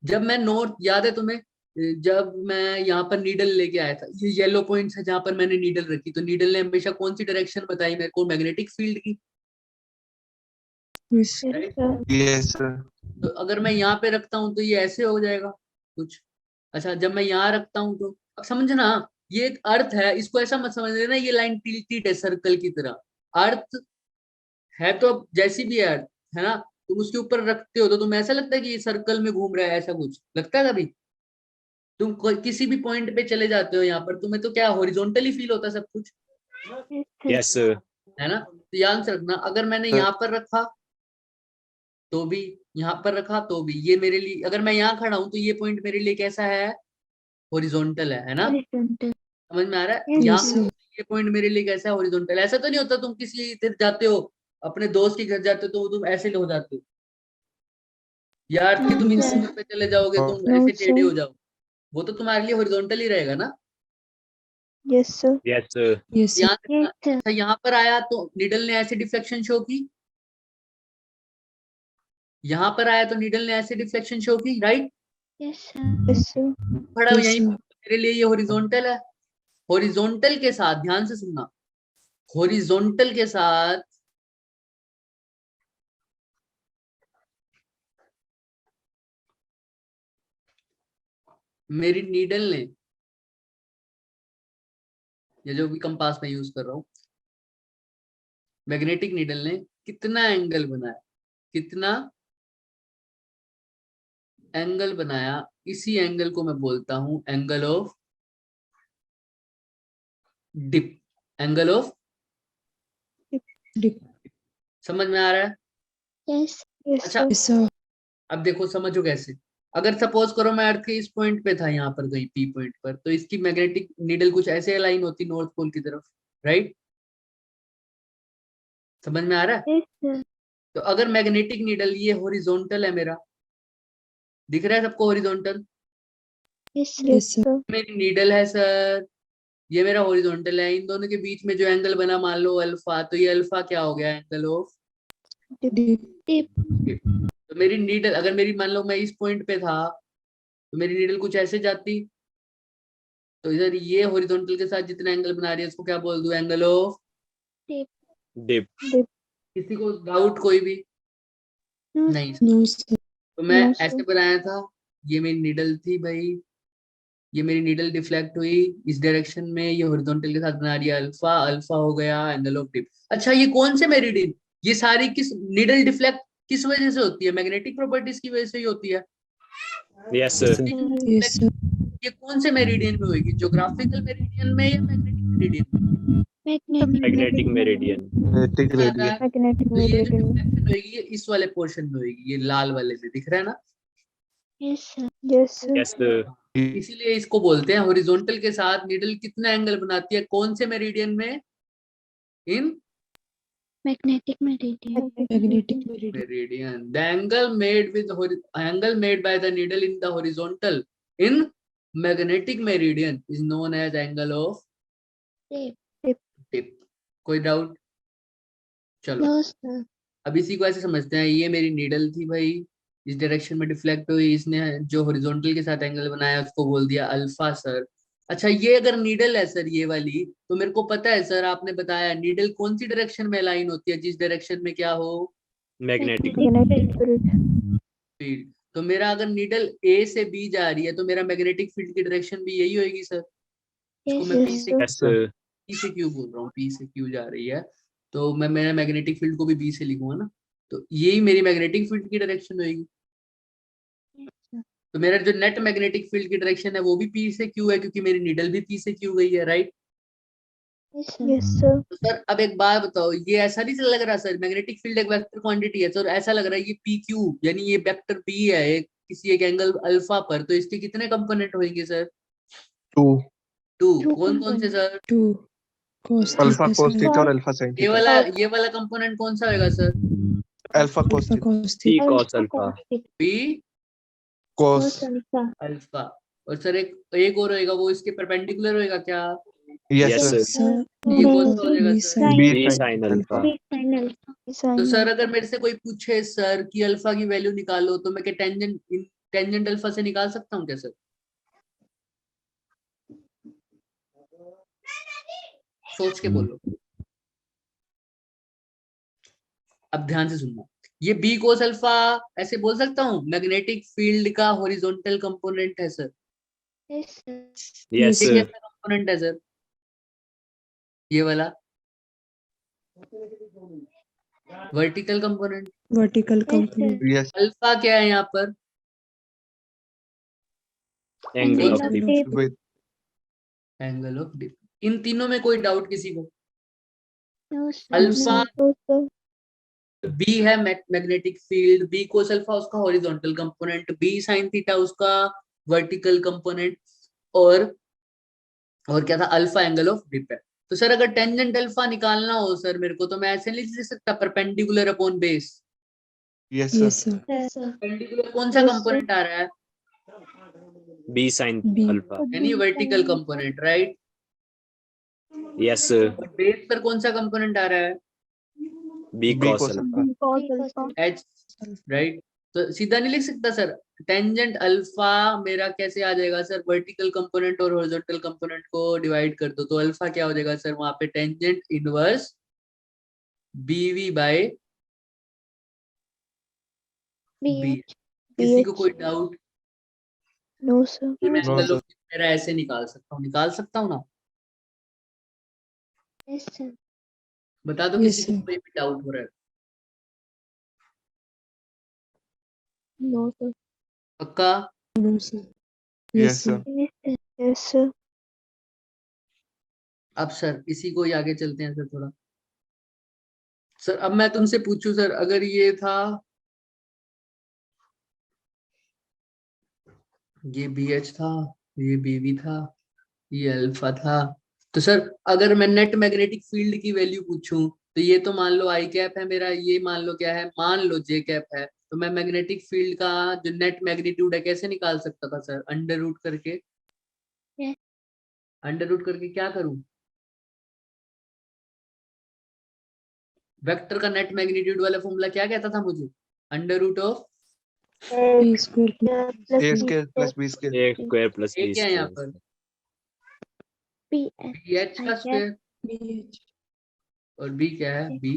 जब मैं नॉर्थ, याद है तुम्हें, जब मैं यहाँ पर नीडल लेके आया था, ये येलो पॉइंट्स है जहां पर मैंने नीडल रखी, तो नीडल ने हमेशा कौन सी डायरेक्शन बताई मेरे को, मैग्नेटिक फील्ड की, Yes. राइट? Yes sir. तो अगर मैं यहाँ पे रखता हूँ तो ये ऐसे हो जाएगा कुछ। अच्छा, जब मैं यहाँ रखता हूँ तो, अब समझना, ये एक अर्थ है, इसको ऐसा मत समझ लेना ये लाइन टिल्टेड है सर्कल की तरह। अर्थ है तो अब जैसी भी है अर्थ, है ना, तुम उसके ऊपर रखते हो तो तुम्हें ऐसा लगता है कि ये सर्कल में घूम रहा है, ऐसा कुछ लगता है कभी? तुम किसी भी पॉइंट पे चले जाते हो यहाँ पर, तुम्हें तो क्या हॉरिजॉन्टली फील होता है सब कुछ, Yes, sir. है ना? तो ध्यान से रखना, अगर मैंने यहाँ पर रखा तो भी, यहाँ पर रखा तो भी, ये मेरे लिए, अगर मैं यहाँ खड़ा हूं तो ये पॉइंट मेरे लिए कैसा है, हॉरिजॉन्टल है ना? हॉरिजॉन्टल समझ में आ रहा है? Yes, यहाँ Yes, खड़ा sir. हूं तो ये पॉइंट मेरे लिए कैसा है, हॉरिजॉन्टल। ऐसा तो नहीं होता तुम किसी इधर जाते हो, अपने दोस्त के घर जाते हो तो तुम ऐसे हो जाते हो, या अर्थ के तुम No, इस sir. कोने पे चले जाओगे तुम No, ऐसे टेढ़े sir. हो जाओ, वो तो तुम्हारे लिए हॉरिजॉन्टल ही रहेगा ना? Yes, sir. Yes, sir. Yes, sir. यहाँ Yes, sir. अच्छा, यहाँ पर आया तो नीडल ने ऐसे डिफ्लेक्शन शो की, यहाँ पर आया तो नीडल ने ऐसे डिफ्लेक्शन शो की, right? Yes, sir. Yes, sir. खड़ा हूं Yes, यहीं sir. पर, मेरे लिए ये हॉरिजॉन्टल है। हॉरिजॉन्टल के साथ, ध्यान से सुनना, हॉरिजॉन्टल के साथ मेरी नीडल ने, ये जो भी कंपास में यूज कर रहा हूं, मैग्नेटिक नीडल ने कितना एंगल बनाया, कितना एंगल बनाया, इसी एंगल को मैं बोलता हूं angle of dip, angle of, Dip. समझ में आ रहा है? Yes. Yes, अच्छा, sir. Yes, sir. अब देखो समझो कैसे, अगर सपोज करो मैं अर्थ के इस पॉइंट पे था, यहाँ पर कहीं पी पॉइंट पर, तो इसकी मैग्नेटिक नीडल कुछ ऐसे अलाइन होती नॉर्थ पोल की तरफ, राइट? समझ में आ रहा है? Yes, sir. तो अगर मैग्नेटिक नीडल, ये हॉरिजॉन्टल है मेरा, दिख रहा है सबको horizontal, Yes, sir. Yes, sir. मेरी नीडल है सर, ये मेरा हॉरिजॉन्टल है, इन दोनों के बीच में जो एंगल बना मान लो अल्फा, तो ये अल्फा क्या हो गया, एंगल ऑफ Dip. Dip. तो मेरी नीडल, अगर मेरी मान लो मैं इस पॉइंट पे था तो मेरी नीडल कुछ ऐसे जाती, तो इधर ये हॉरिजॉन्टल के साथ जितना एंगल बना रही है उसको क्या बोल दूं, एंगल ऑफ Dip. Dip. किसी को डाउट कोई भी? No, नहीं, No, sir. तो मैं No, sir. ऐसे बनाया था, ये मेरी नीडल थी भाई, ये मेरी नीडल डिफ्लेक्ट हुई इस डायरेक्शन में, ये हॉरिजॉन्टल के साथ बना रही है अल्फा, अल्फा हो गया एंगल ऑफ डिप। अच्छा, ये कौन से मेरिडियन, ये सारी किस नीडल डिफ्लेक्ट किस वजह से होती है, मैग्नेटिक प्रॉपर्टीज की वजह से ही होती है। Yes, sir. Yes, sir. ये कौन से मेरिडियन में होगी, ज्योग्राफिकल मेरिडियन में या magnetic meridian? Magnetic meridian. Magnetic तो रेडियन। Magnetic ये जो meridian. डिफ्लेक्शन होगी ये इस वाले पोर्शन में होगी, ये लाल वाले में दिख रहा है ना? Yes, sir. Yes, sir. Yes, sir. इसीलिए इसको बोलते हैं हॉरिजॉन्टल के साथ नीडल कितना एंगल बनाती है, कौन से मेरिडियन में, इन Magnetic meridian. Magnetic meridian. meridian. The angle made with angle made by the needle in the horizontal in magnetic meridian is known as angle of Dip. dip. कोई doubt? चलो No, sir. अब इसी को ऐसे समझते हैं, ये मेरी नीडल थी भाई, इस डायरेक्शन में डिफ्लेक्ट हुई, इसने जो हॉरिजॉन्टल के साथ एंगल बनाया उसको बोल दिया अल्फा सर। अच्छा ये अगर नीडल है सर ये वाली, तो मेरे को पता है सर, आपने बताया नीडल कौन सी डायरेक्शन में अलाइन होती है, जिस डायरेक्शन में क्या हो, Magnetic. फील्ड। तो मेरा अगर नीडल ए से बी जा रही है तो मेरा मैग्नेटिक फील्ड की डायरेक्शन भी यही होगी सर। इसको Yes, मैं yes, पी से sir. Yes, sir. पी से क्यू बोल रहा हूँ, पी से क्यू जा रही है, तो मैं मेरा मैग्नेटिक फील्ड को भी बी से लिखूंगा ना, तो यही मेरी मैग्नेटिक फील्ड की डायरेक्शन होगी। तो मेरा जो नेट मैग्नेटिक फील्ड की डायरेक्शन है वो भी पी से क्यू है, क्योंकि मेरी नीडल भी पी से क्यू गई है, right. Yes, sir. Yes, sir. तो सर अब एक बात बताओ, ये ऐसा नहीं लग रहा सर, मैग्नेटिक फील्ड एक वेक्टर क्वांटिटी है, तो ऐसा लग रहा है ये पी क्यू यानी ये वेक्टर पी है एक किसी एक एंगल अल्फा पर, तो इसके कितने कंपोनेंट होंगे सर? 2 टू। कौन कौन से sir? 2 cos alpha theta cos sin theta और अल्फा साइन थीटा। ये वाला कंपोनेंट कौन सा होगा sir? Alpha cos alpha theta cos P theta cos alpha. B cos alpha. और सर एक और होएगा, वो इसके परपेंडिकुलर होएगा क्या? Yes Yes, sir sir. sir ये कौन सा हो जाएगा b sir? sin B B sin sin alpha. alpha. तो सर अगर मेरे से कोई पूछे सर कि अल्फा की वैल्यू निकालो, तो मैं क्या टेंजेंट अल्फा से निकाल सकता हूँ क्या सर? सोच के बोलो, अब ध्यान से सुनना। ये बी कोस अल्फा ऐसे बोल सकता हूँ मैग्नेटिक फील्ड का हॉरिजॉन्टल कंपोनेंट है सर। Yes, sir. Yes, ये sir. कैसा कंपोनेंट है सर? ये वाला vertical component. vertical Yes, component yes alpha क्या है यहाँ पर? Angle of Angle dip. of dip. With angle of dip. इन तीनों में कोई डाउट किसी को? No, sir. Alpha No, sir. B है magnetic field, B cos alpha उसका horizontal component, B sine theta उसका वर्टिकल कंपोनेंट, और क्या था, अल्फा एंगल ऑफ डिप है। तो सर अगर टेंजेंट अल्फा निकालना हो सर मेरे को, तो मैं ऐसे नहीं लिख सकता perpendicular upon base? Yes yes sir sir Yes, sir. Perpendicular कौन सा कंपोनेंट आ रहा है? B sin B. alpha. यानी vertical component, right. Yes, sir. और बेस पर कौन सा कंपोनेंट आ रहा है? B बी cos कोस alpha. Alpha H, right. तो सीधा नहीं लिख सकता सर, टेंजेंट अल्फा मेरा कैसे आ जाएगा सर, वर्टिकल कंपोनेंट और हॉरिजॉन्टल कंपोनेंट को डिवाइड कर दो, तो अल्फा क्या हो जाएगा सर वहां पे, टेंजेंट इनवर्स बीवी बाय बी। किसी को कोई डाउट? No, sir. मैं नो एंगल सर ऑफ मेरा ऐसे निकाल सकता हूँ ना? Yes, sir. बता दो Yes, किसी को sir. कोई भी डाउट हो रहा है? No, sir. पक्का? no sir yes sir Yes, sir. Yes, sir. अब सर इसी को ही आगे चलते हैं सर थोड़ा। सर अब मैं तुमसे पूछूं सर, अगर ये था, ये बी एच था, ये बीवी था, ये अल्फा था, तो सर अगर मैं नेट मैग्नेटिक फील्ड की वैल्यू पूछूं, तो ये तो मान लो आई कैप है मेरा, ये मान लो क्या है, मान लो जे कैप है, तो मैं मैग्नेटिक फील्ड का जो नेट मैग्नीट्यूड है कैसे निकाल सकता था सर? अंडर रूट करके। Yes. अंडर रूट करके क्या करूं? वेक्टर का नेट मैग्नीट्यूड वाला फॉर्मूला क्या कहता था मुझे? Under root of b square a Plus square plus B square A square plus a B क्या है यहाँ square. पर? B. बी एच का I स्क्वायर, bh और बी क्या है? बी।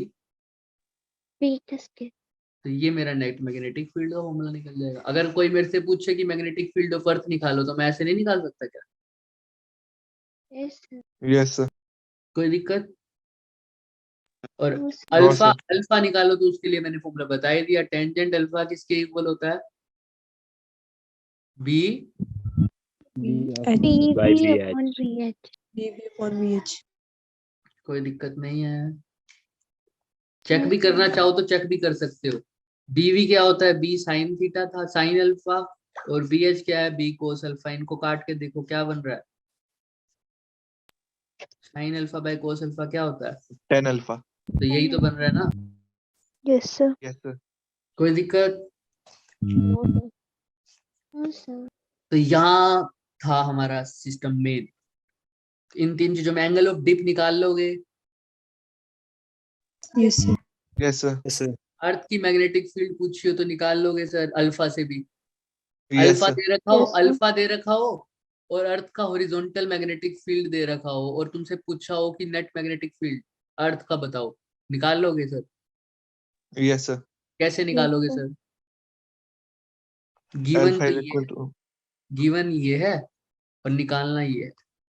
B. Just तो ये मेरा नेट मैग्नेटिक फील्ड का फॉर्मूला निकल जाएगा। अगर कोई मेरे से पूछे कि मैग्नेटिक फील्ड ऑफ अर्थ निकालो, तो मैं ऐसे नहीं निकाल सकता क्या? Yes, sir. यस सर कोई दिक्कत? और No, sir. Alpha sir. Alpha निकालो, तो उसके लिए मैंने फॉर्मूला बता ही दिया, टेंजेंट अल्फा किसके इक्वल होता है? B h B. By B BH. upon BH. b upon bh कोई दिक्कत नहीं है, चेक भी करना चाहो तो चेक भी कर सकते हो। बीवी क्या होता है? बी साइन थीटा था, साइन अल्फा, और बी एच क्या है? B cos alpha. इनको काट के देखो क्या बन रहा है, sine alpha by cos alpha क्या होता है? टेन अल्फा तो यही तो बन रहा है ना, Yes, sir. यस सर कोई दिक्कत? No, sir. No, sir. तो यहाँ था हमारा सिस्टम मेन। इन तीन चीजों में एंगल ऑफ डिप निकाल लोगे? yes sir Yes, sir. Yes, sir. अर्थ की मैग्नेटिक फील्ड पूछी हो तो निकाल लोगे सर अल्फा से भी। Yes, alpha sir. दे रखा हो, Yes, sir. अल्फा दे रखा हो और अर्थ का हॉरिजॉन्टल मैग्नेटिक फील्ड दे रखा हो और तुमसे पूछा हो कि नेट मैग्नेटिक फील्ड अर्थ का बताओ, निकाल लोगे सर? Yes, sir. कैसे Yes, निकालोगे sir. सर? गिवन Alpha तो is ये equal है, to. गिवन ये है और निकालना ये है।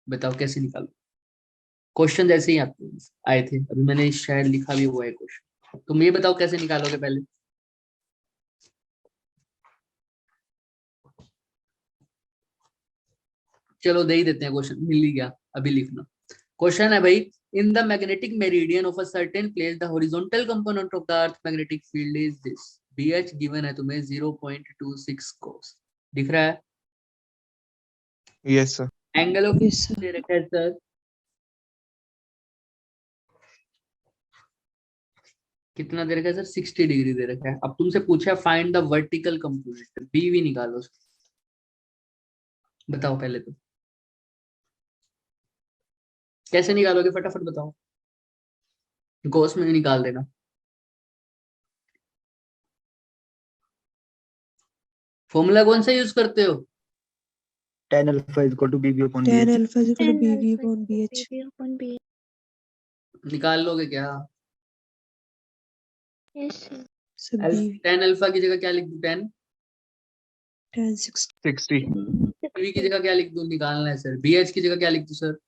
बताओ कैसे निकालो? क्वेश्चन ऐसे ही आपके आए थे, अभी मैंने शायद लिखा भी हुआ है क्वेश्चन। तुम ये बताओ कैसे निकालोगे पहले? चलो दे ही देते हैं, क्वेश्चन मिल ही गया, अभी लिखना। क्वेश्चन है भाई, in the magnetic meridian of a certain place the horizontal component of the earth magnetic field is this. BH given है तुम्हें 0.26 cos, दिख रहा है? Yes, sir. Angle of Yes, sir. दे रखा है सर, कितना दे रखा है सर? 60 डिग्री दे रखा है। अब तुमसे पूछा है find the vertical component, BV निकालो। बताओ पहले तो कैसे निकालोगे, फटाफट बताओ। गॉस में भी निकाल देना। फॉर्मूला कौन सा यूज करते हो? tan alpha is equal to BB upon Tan BH. alpha is equal to Tan BV alpha upon BH. BB upon BH. निकाल लोगे क्या? Yes, sir. So BV tan alpha की जगह क्या लिख दूं? 10 tan 60. 60. BV की जगह क्या लिख दूं? निकालना है सर। BH की जगह क्या लिख दूं सर?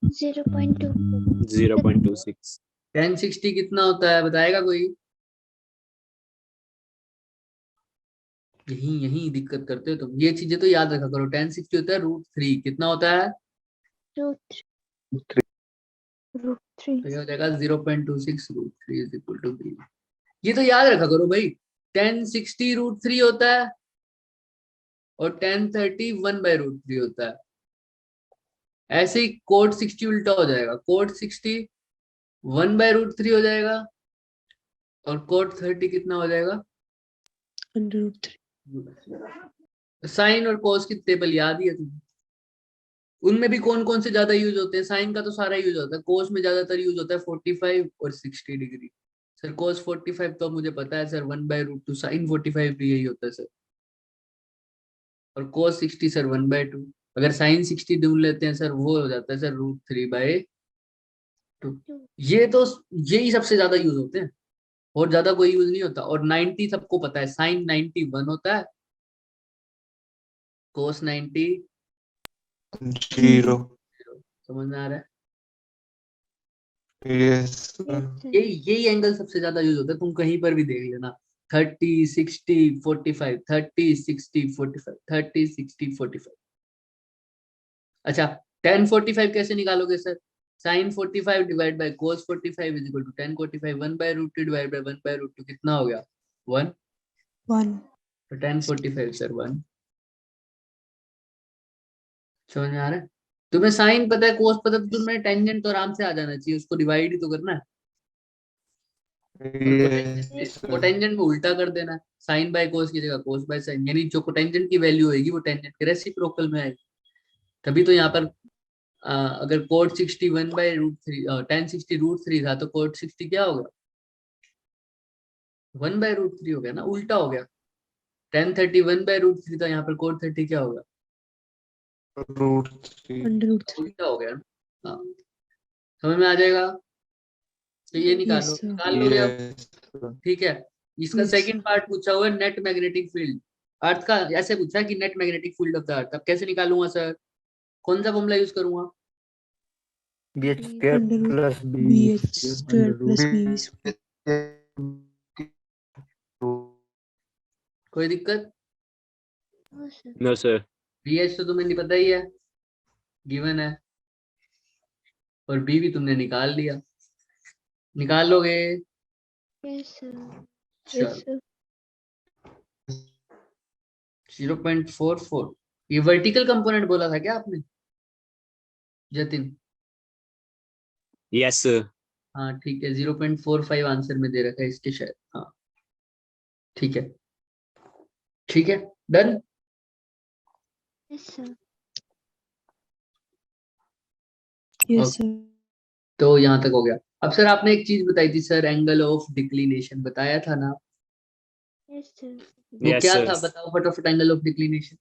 0.2. 0.26. 10 60 कितना होता है, बताएगा कोई? यही यही दिक्कत करते हो तुम, ये चीजें तो याद रखा करो। 10 60 होता है √3, कितना होता है? Root 3. root 3. तो ये हो जाएगा 0.26 √3 इज इक्वल टू BV। ये तो याद रखा करो भाई, 10 60 √3 होता है और 10 30 1/√3 होता है। ऐसे ही कोट 60 उल्टा हो जाएगा, कोट 60 1/√3 हो जाएगा और कोट 30 कितना हो जाएगा? Under root 3. साइन और कोस की टेबल याद ही है तुम्हें? उनमें भी कौन कौन से ज्यादा यूज होते हैं? साइन का तो सारा यूज होता है, कोस में ज्यादातर यूज होता है 45 और 60 डिग्री। सर कोस 45 तो मुझे पता है सर 1/√2, साइन 45 भी यही होता है सर, और कोस 60 सर 1/2। अगर साइन 60 ढूंढ लेते हैं सर, वो हो जाता है सर √3/2। ये तो यही सबसे ज्यादा यूज होते हैं और ज्यादा कोई यूज नहीं होता। और 90 सबको पता है, साइन 90 1 होता है, कोस 90 0. समझ में आ रहा है? Yes, sir. Yes, sir. यही एंगल सबसे ज्यादा यूज होता है, तुम कहीं पर भी देख लेना। 30 60 45 30 60 45 30 60 45। अच्छा, tan 45 कैसे निकालोगे sir? sin 45 divide by cos 45 is equal to tan 45 1/√2 divide by 1/√2 कितना हो गया? 1। 1. तो tan 45 सर 1। समझ में आ रहा है? तुम्हें साइन पता है, कोस पता है, तो तुम्हें टेंजेंट तो आराम से आ जाना चाहिए, उसको डिवाइड ही तो करना है। Yes, sir. कोटेंजेंट में उल्टा कर देना है, साइन बाय कोस की जगह कोस बाय साइन, यानी जो कोटेंजेंट की वैल्यू होगी वो टेंजेंट के रेसिप्रोकल में आएगी। तभी तो यहाँ पर अगर कोट 60 1/√3 tan 60 √3 था तो कोट 60 क्या होगा? 1/√3 हो गया ना, उल्टा हो गया। tan 30 1/√3 था, यहाँ पर कोट 30 क्या होगा? √3. Under root 3. उल्टा हो गया। हाँ, समझ में आ जाएगा? तो ये निकालो, Yes, sir. निकाल लोगे अब? Yes, sir. ठीक है। इसका Yes, सेकंड sir. पार्ट पूछा हुआ है, नेट मैग्नेटिक फील्ड अर्थ का। ऐसे पूछा है कि net magnetic field of the अर्थ, अब कैसे निकालूंगा सर? कौन सा फॉर्मूला यूज करूंगा? BH square Under root plus BH BH square under plus root. BV square. कोई दिक्कत? No, sir. No, sir. BH तो तुम्हें नहीं पता ही है, गिवन है, और B भी तुमने निकाल लिया। निकाल लोगे? Yes, sir. चलो Yes, sir. 0.44। ये वर्टिकल कंपोनेंट बोला था क्या आपने जतिन? Yes, sir. हाँ ठीक है, 0.45 आंसर में दे रखा है इसके शायद। हाँ ठीक है, ठीक है, done. Yes, sir. Yes, sir. तो यहाँ तक हो गया। अब सर आपने एक चीज बताई थी सर, एंगल ऑफ डिक्लिनेशन बताया था ना, Yes, sir. वो Yes, क्या sir. था बताओ फटाफट, angle of declination.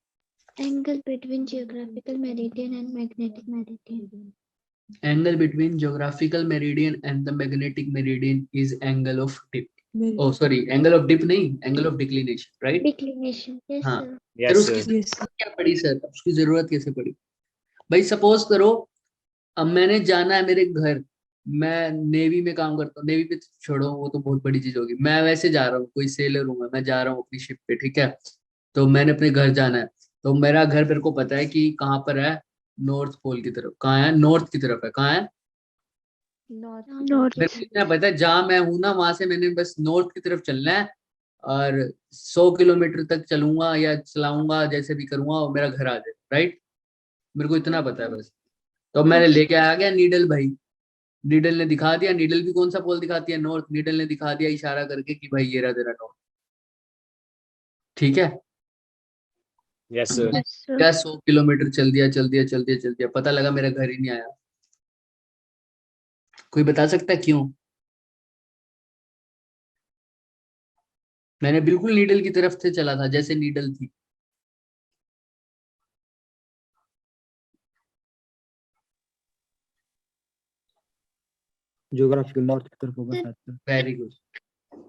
Angle between geographical meridian and magnetic meridian. Angle between geographical meridian and the magnetic meridian is angle of dip. Oh, sorry, angle of dip नहीं, angle of declination, right? Declination. Yes, हाँ। sir. फिर Yes, उसकी sir. Yes. जरूरत क्या पड़ी sir, उसकी जरूरत कैसे पड़ी? भाई सपोज करो अब मैंने जाना है मेरे घर, मैं नेवी में काम करता हूँ, नेवी पे छोड़ो वो तो बहुत बड़ी चीज होगी, मैं वैसे जा रहा हूँ, कोई सेलर हूँ मैं जा रहा हूँ अपनी शिप पे, ठीक है, तो मैंने अपने घर जाना है, तो मेरा घर मेरे को पता है कि कहाँ पर है, नॉर्थ पोल की तरफ, कहाँ है, नॉर्थ की तरफ है, कहाँ है, North. मेरे को इतना पता है जहां मैं हूं ना वहां से मैंने बस नॉर्थ की तरफ चलना है, और 100 किलोमीटर तक चलूंगा या चलाऊंगा जैसे भी करूंगा और मेरा घर आ जाए, राइट, मेरे को इतना पता है बस। तो मैंने लेके आ गया नीडल भाई, नीडल ने दिखा दिया, नीडल भी कौन सा पोल दिखाती है, नॉर्थ, नीडल ने दिखा दिया इशारा करके कि भाई ये रहा तेरा नॉर्थ, ठीक है। Yes, sir. Yes, sir. क्या 100 किलोमीटर चल दिया चल दिया चल दिया चल दिया, पता लगा मेरा घर ही नहीं आया, कोई बता सकता है क्यों? मैंने बिल्कुल नीडल की तरफ से चला था जैसे नीडल थी। ज्योग्राफिकल नॉर्थ की तरफ होगा शायद से। Very good.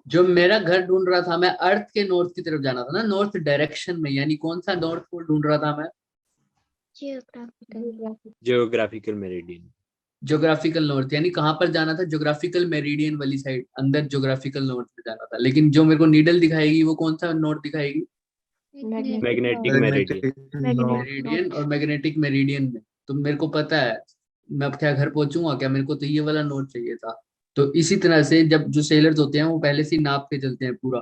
जो मेरा घर ढूंढ रहा था मैं, अर्थ के नॉर्थ की तरफ जाना था ना, नॉर्थ डायरेक्शन में, यानी कौन सा नॉर्थ पोल ढूंढ रहा था मैं, Geographical. Geographical meridian. Geographical north, यानी कहाँ पर जाना था, ज्योग्राफिकल मेरिडियन वाली साइड, अंदर ज्योग्राफिकल नॉर्थ में जाना था, लेकिन जो मेरे को नीडल दिखाएगी वो कौन सा नॉर्थ दिखाएगी, Magnetic meridian. मेरिडियन और मैग्नेटिक मेरिडियन में, तो मेरे को पता है मैं अब क्या घर पहुंचूंगा क्या, मेरे को तो ये वाला नॉर्थ चाहिए था। तो इसी तरह से जब जो सेलर्स होते हैं वो पहले से ही नाप के चलते हैं पूरा,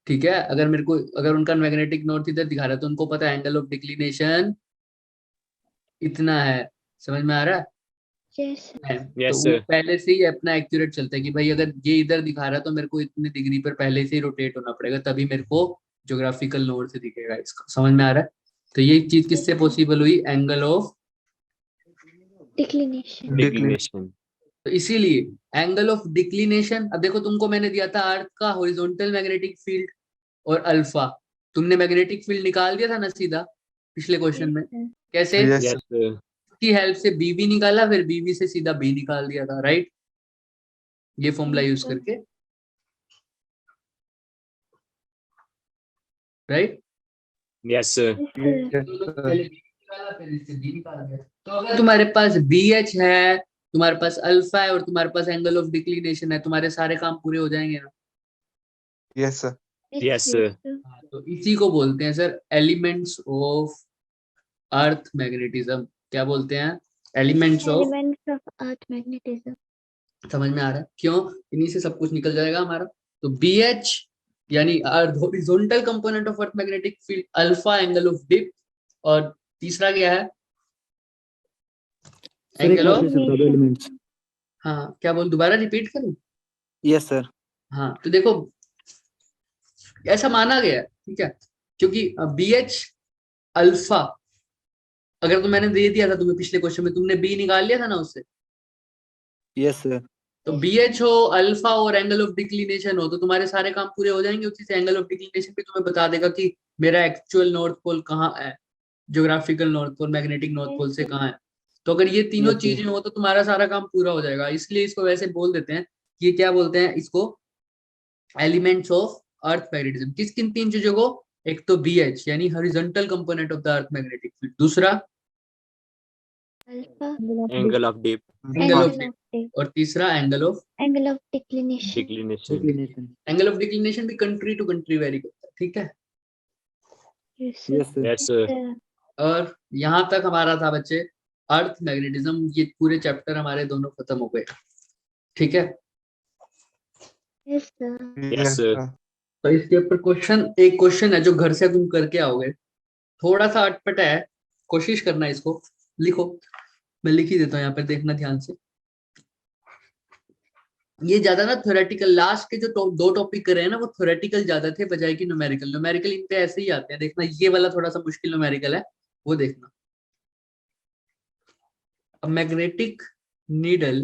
ठीक है, अगर मेरे को, अगर उनका मैग्नेटिक नॉर्थ इधर दिखा रहा है तो उनको पता है एंगल ऑफ डिक्लिनेशन इतना है, समझ में आ रहा है? Yes, sir. तो Yes, वो sir. पहले से ही अपना एक्यूरेट चलता है कि भाई अगर ये इधर दिखा रहा है तो मेरे को इतने डिग्री पर पहले से ही रोटेट होना पड़ेगा, तभी मेरे को ज्योग्राफिकल नॉर्थ से दिखेगा, इसका समझ में आ रहा है? तो ये चीज किससे पॉसिबल हुई, एंगल ऑफ, Declination. Declination. तो इसीलिए एंगल ऑफ डिक्लिनेशन। अब देखो तुमको मैंने दिया था अर्थ का हॉरिजॉन्टल मैग्नेटिक फील्ड और अल्फा, तुमने मैग्नेटिक फील्ड निकाल दिया था ना सीधा पिछले क्वेश्चन में, कैसे, Yes, Yes, sir. की हेल्प से बीवी निकाला, फिर बीवी से सीधा बी निकाल दिया था, राइट, ये फॉर्मूला यूज करके, right. Yes, sir. Yes, sir. तो पहले बी निकाला फिर इससे बी निकाल दिया। तो अगर तुम्हारे पास बी एच है, तुम्हारे पास अल्फा है और तुम्हारे पास एंगल ऑफ डिक्लिनेशन है, तुम्हारे सारे काम पूरे हो जाएंगे ना। yes, sir. Yes, sir. हाँ, तो इसी को बोलते हैं sir elements of earth magnetism, क्या बोलते हैं, elements of, Elements of Earth magnetism. समझ में आ रहा है क्यों, इन्हीं से सब कुछ निकल जाएगा हमारा। तो बी एच यानी horizontal component of earth magnetic field, alpha angle of dip, और तीसरा क्या है, सर एक एंगल बार ऑफ, फिर से बता दो एलिमेंट्स। हाँ क्या बोल, दोबारा रिपीट करूं? Yes sir. हाँ तो देखो ऐसा माना गया है, ठीक है, क्योंकि बी एच अल्फा, अगर तो मैंने दे दिया था तुम्हें पिछले क्वेश्चन में, तुमने बी निकाल लिया था ना उससे, यस सर। तो बी एच हो, अल्फा और एंगल ऑफ डिक्लिनेशन हो, तो तुम्हारे सारे काम पूरे हो जाएंगे उसी से। एंगल ऑफ डिक्लिनेशन भी तुम्हें बता देगा कि मेरा एक्चुअल नॉर्थ पोल कहाँ है, geographical north pole, magnetic north pole से कहाँ है। तो अगर ये तीनों Yes, sir. चीजें हो तो तुम्हारा सारा काम पूरा हो जाएगा, इसलिए इसको वैसे बोल देते हैं कि ये क्या बोलते हैं इसको, एलिमेंट्स ऑफ अर्थ मैग्नेटिज्म। किस किन तीन चीजों को, एक तो बी एच यानी horizontal component of the earth magnetic field, दूसरा Alpha. Angle of dip. Angle of Angle dip, of dip. और तीसरा angle of, Angle of declination. Declination. Declination. Angle of declination भी कंट्री टू कंट्री वेरी करता है, ठीक है। Yes, sir. Yes sir. Yes, sir. Sir. और यहाँ तक हमारा था बच्चे अर्थ मैग्नेटिज्म, ये पूरे चैप्टर हमारे दोनों खत्म हो गए, ठीक है। Yes, sir. Yes, sir. तो इसके ऊपर क्वेश्चन, एक क्वेश्चन है जो घर से तुम करके आओगे, थोड़ा सा अटपटा है, कोशिश करना इसको लिखो, मैं लिख ही देता हूँ यहाँ पर, देखना ध्यान से। ये ज्यादा ना थ्योरेटिकल, लास्ट के जो दो टॉपिक करे हैं ना वो थ्योरेटिकल ज्यादा थे बजाय कि न्यूमेरिकल। न्यूमेरिकल इन पे ऐसे ही आते हैं, देखना ये वाला थोड़ा सा मुश्किल न्यूमेरिकल है, वो देखना। A magnetic needle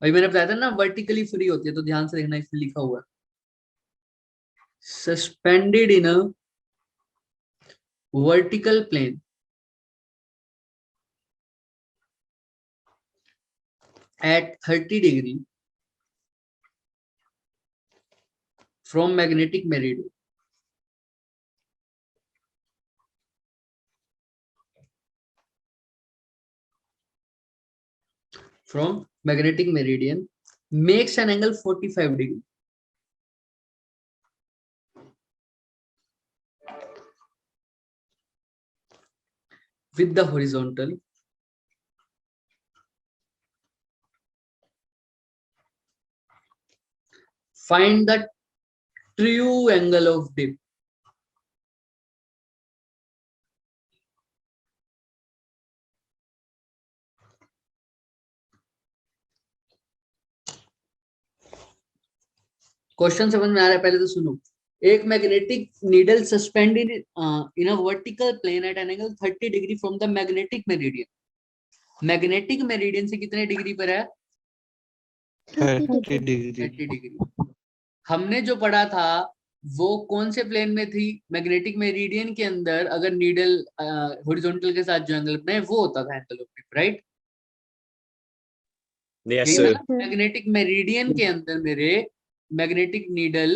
अभी मैंने बताया था ना वर्टिकली फ्री होती है, तो ध्यान से देखना, इसमें लिखा हुआ है suspended in a vertical plane at 30 degree from magnetic meridian. From magnetic meridian makes an angle 45 degree. With the horizontal find the true angle of dip. Question समझ में आ रहा है? पहले तो सुनो। एक magnetic needle suspended in a vertical plane at an angle 30 degree from the magnetic meridian. Magnetic meridian से कितने डिग्री पर है? 30 डिग्री। 30 डिग्री। हमने जो पढ़ा था वो कौन से प्लेन में थी? मैग्नेटिक मेरिडियन के अंदर अगर नीडल हॉरिजॉन्टल के साथ जो एंगल बनाए वो होता था angle of dip, right? Yes, sir. Magnetic meridian के अंदर मेरे मैग्नेटिक नीडल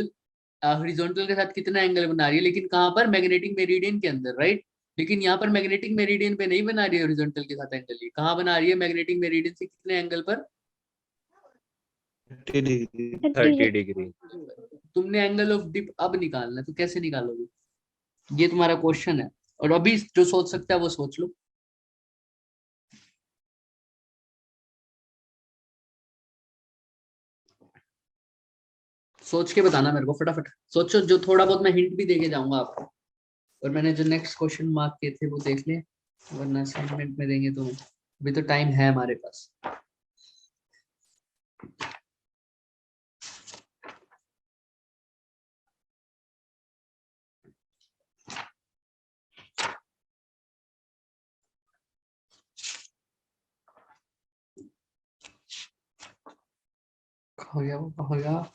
हॉरिजॉन्टल के साथ कितना एंगल बना रही है, लेकिन कहां पर? मैग्नेटिक मेरिडियन के अंदर, राइट? लेकिन यहाँ पर मैग्नेटिक मेरिडियन पे नहीं बना रही है हॉरिजॉन्टल के साथ एंगल, ये कहाँ बना रही है? मैग्नेटिक मेरिडियन से कितने एंगल पर? 30 डिग्री। 30 degree. तुमने एंगल ऑफ डिप अब निकालना है, तो कैसे निकालोगे? ये तुम्हारा क्वेश्चन है, और अभी जो सोच सकता है वो सोच लो। सोच के बताना मेरे को, फटाफट सोचो। जो थोड़ा बहुत मैं हिंट भी देके जाऊंगा आपको, और मैंने जो नेक्स्ट क्वेश्चन मार्क किए थे वो देख ले, वरना असाइनमेंट में देंगे तो अभी तो टाइम है हमारे पास। हो गया, वो हो गया।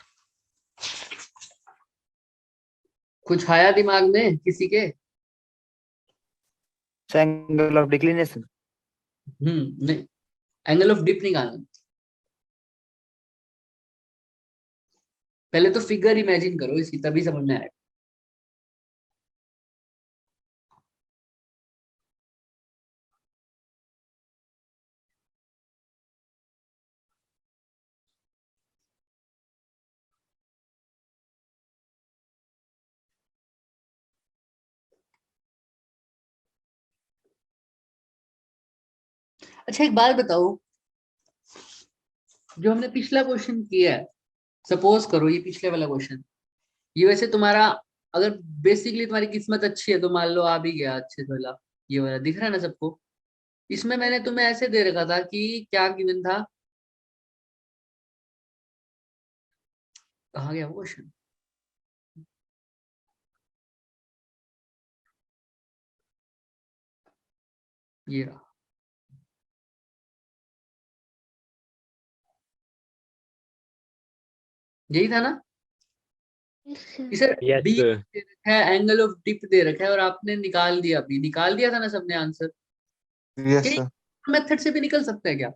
कुछ आया दिमाग में किसी के? Angle of declination. नहीं, एंगल ऑफ डिप निकालना। पहले तो फिगर इमेजिन करो इसकी, तभी समझ में आएगा। अच्छा एक बात बताओ, जो हमने पिछला क्वेश्चन किया है, सपोज करो ये पिछले वाला क्वेश्चन, ये वैसे तुम्हारा अगर बेसिकली तुम्हारी किस्मत अच्छी है तो मान लो आ भी गया अच्छे से वाला, ये वाला दिख रहा है ना सबको? इसमें मैंने तुम्हें ऐसे दे रखा था कि क्या गिवन था, कहाँ गया वो क्वेश्चन? ये रहा, यही था ना? इसे Yes, बी sir. दे रखा है, एंगल ऑफ डिप दे रखा है, और आपने निकाल दिया, बी निकाल दिया था ना सबने आंसर? Yes sir. मेथड से भी निकल सकता है क्या?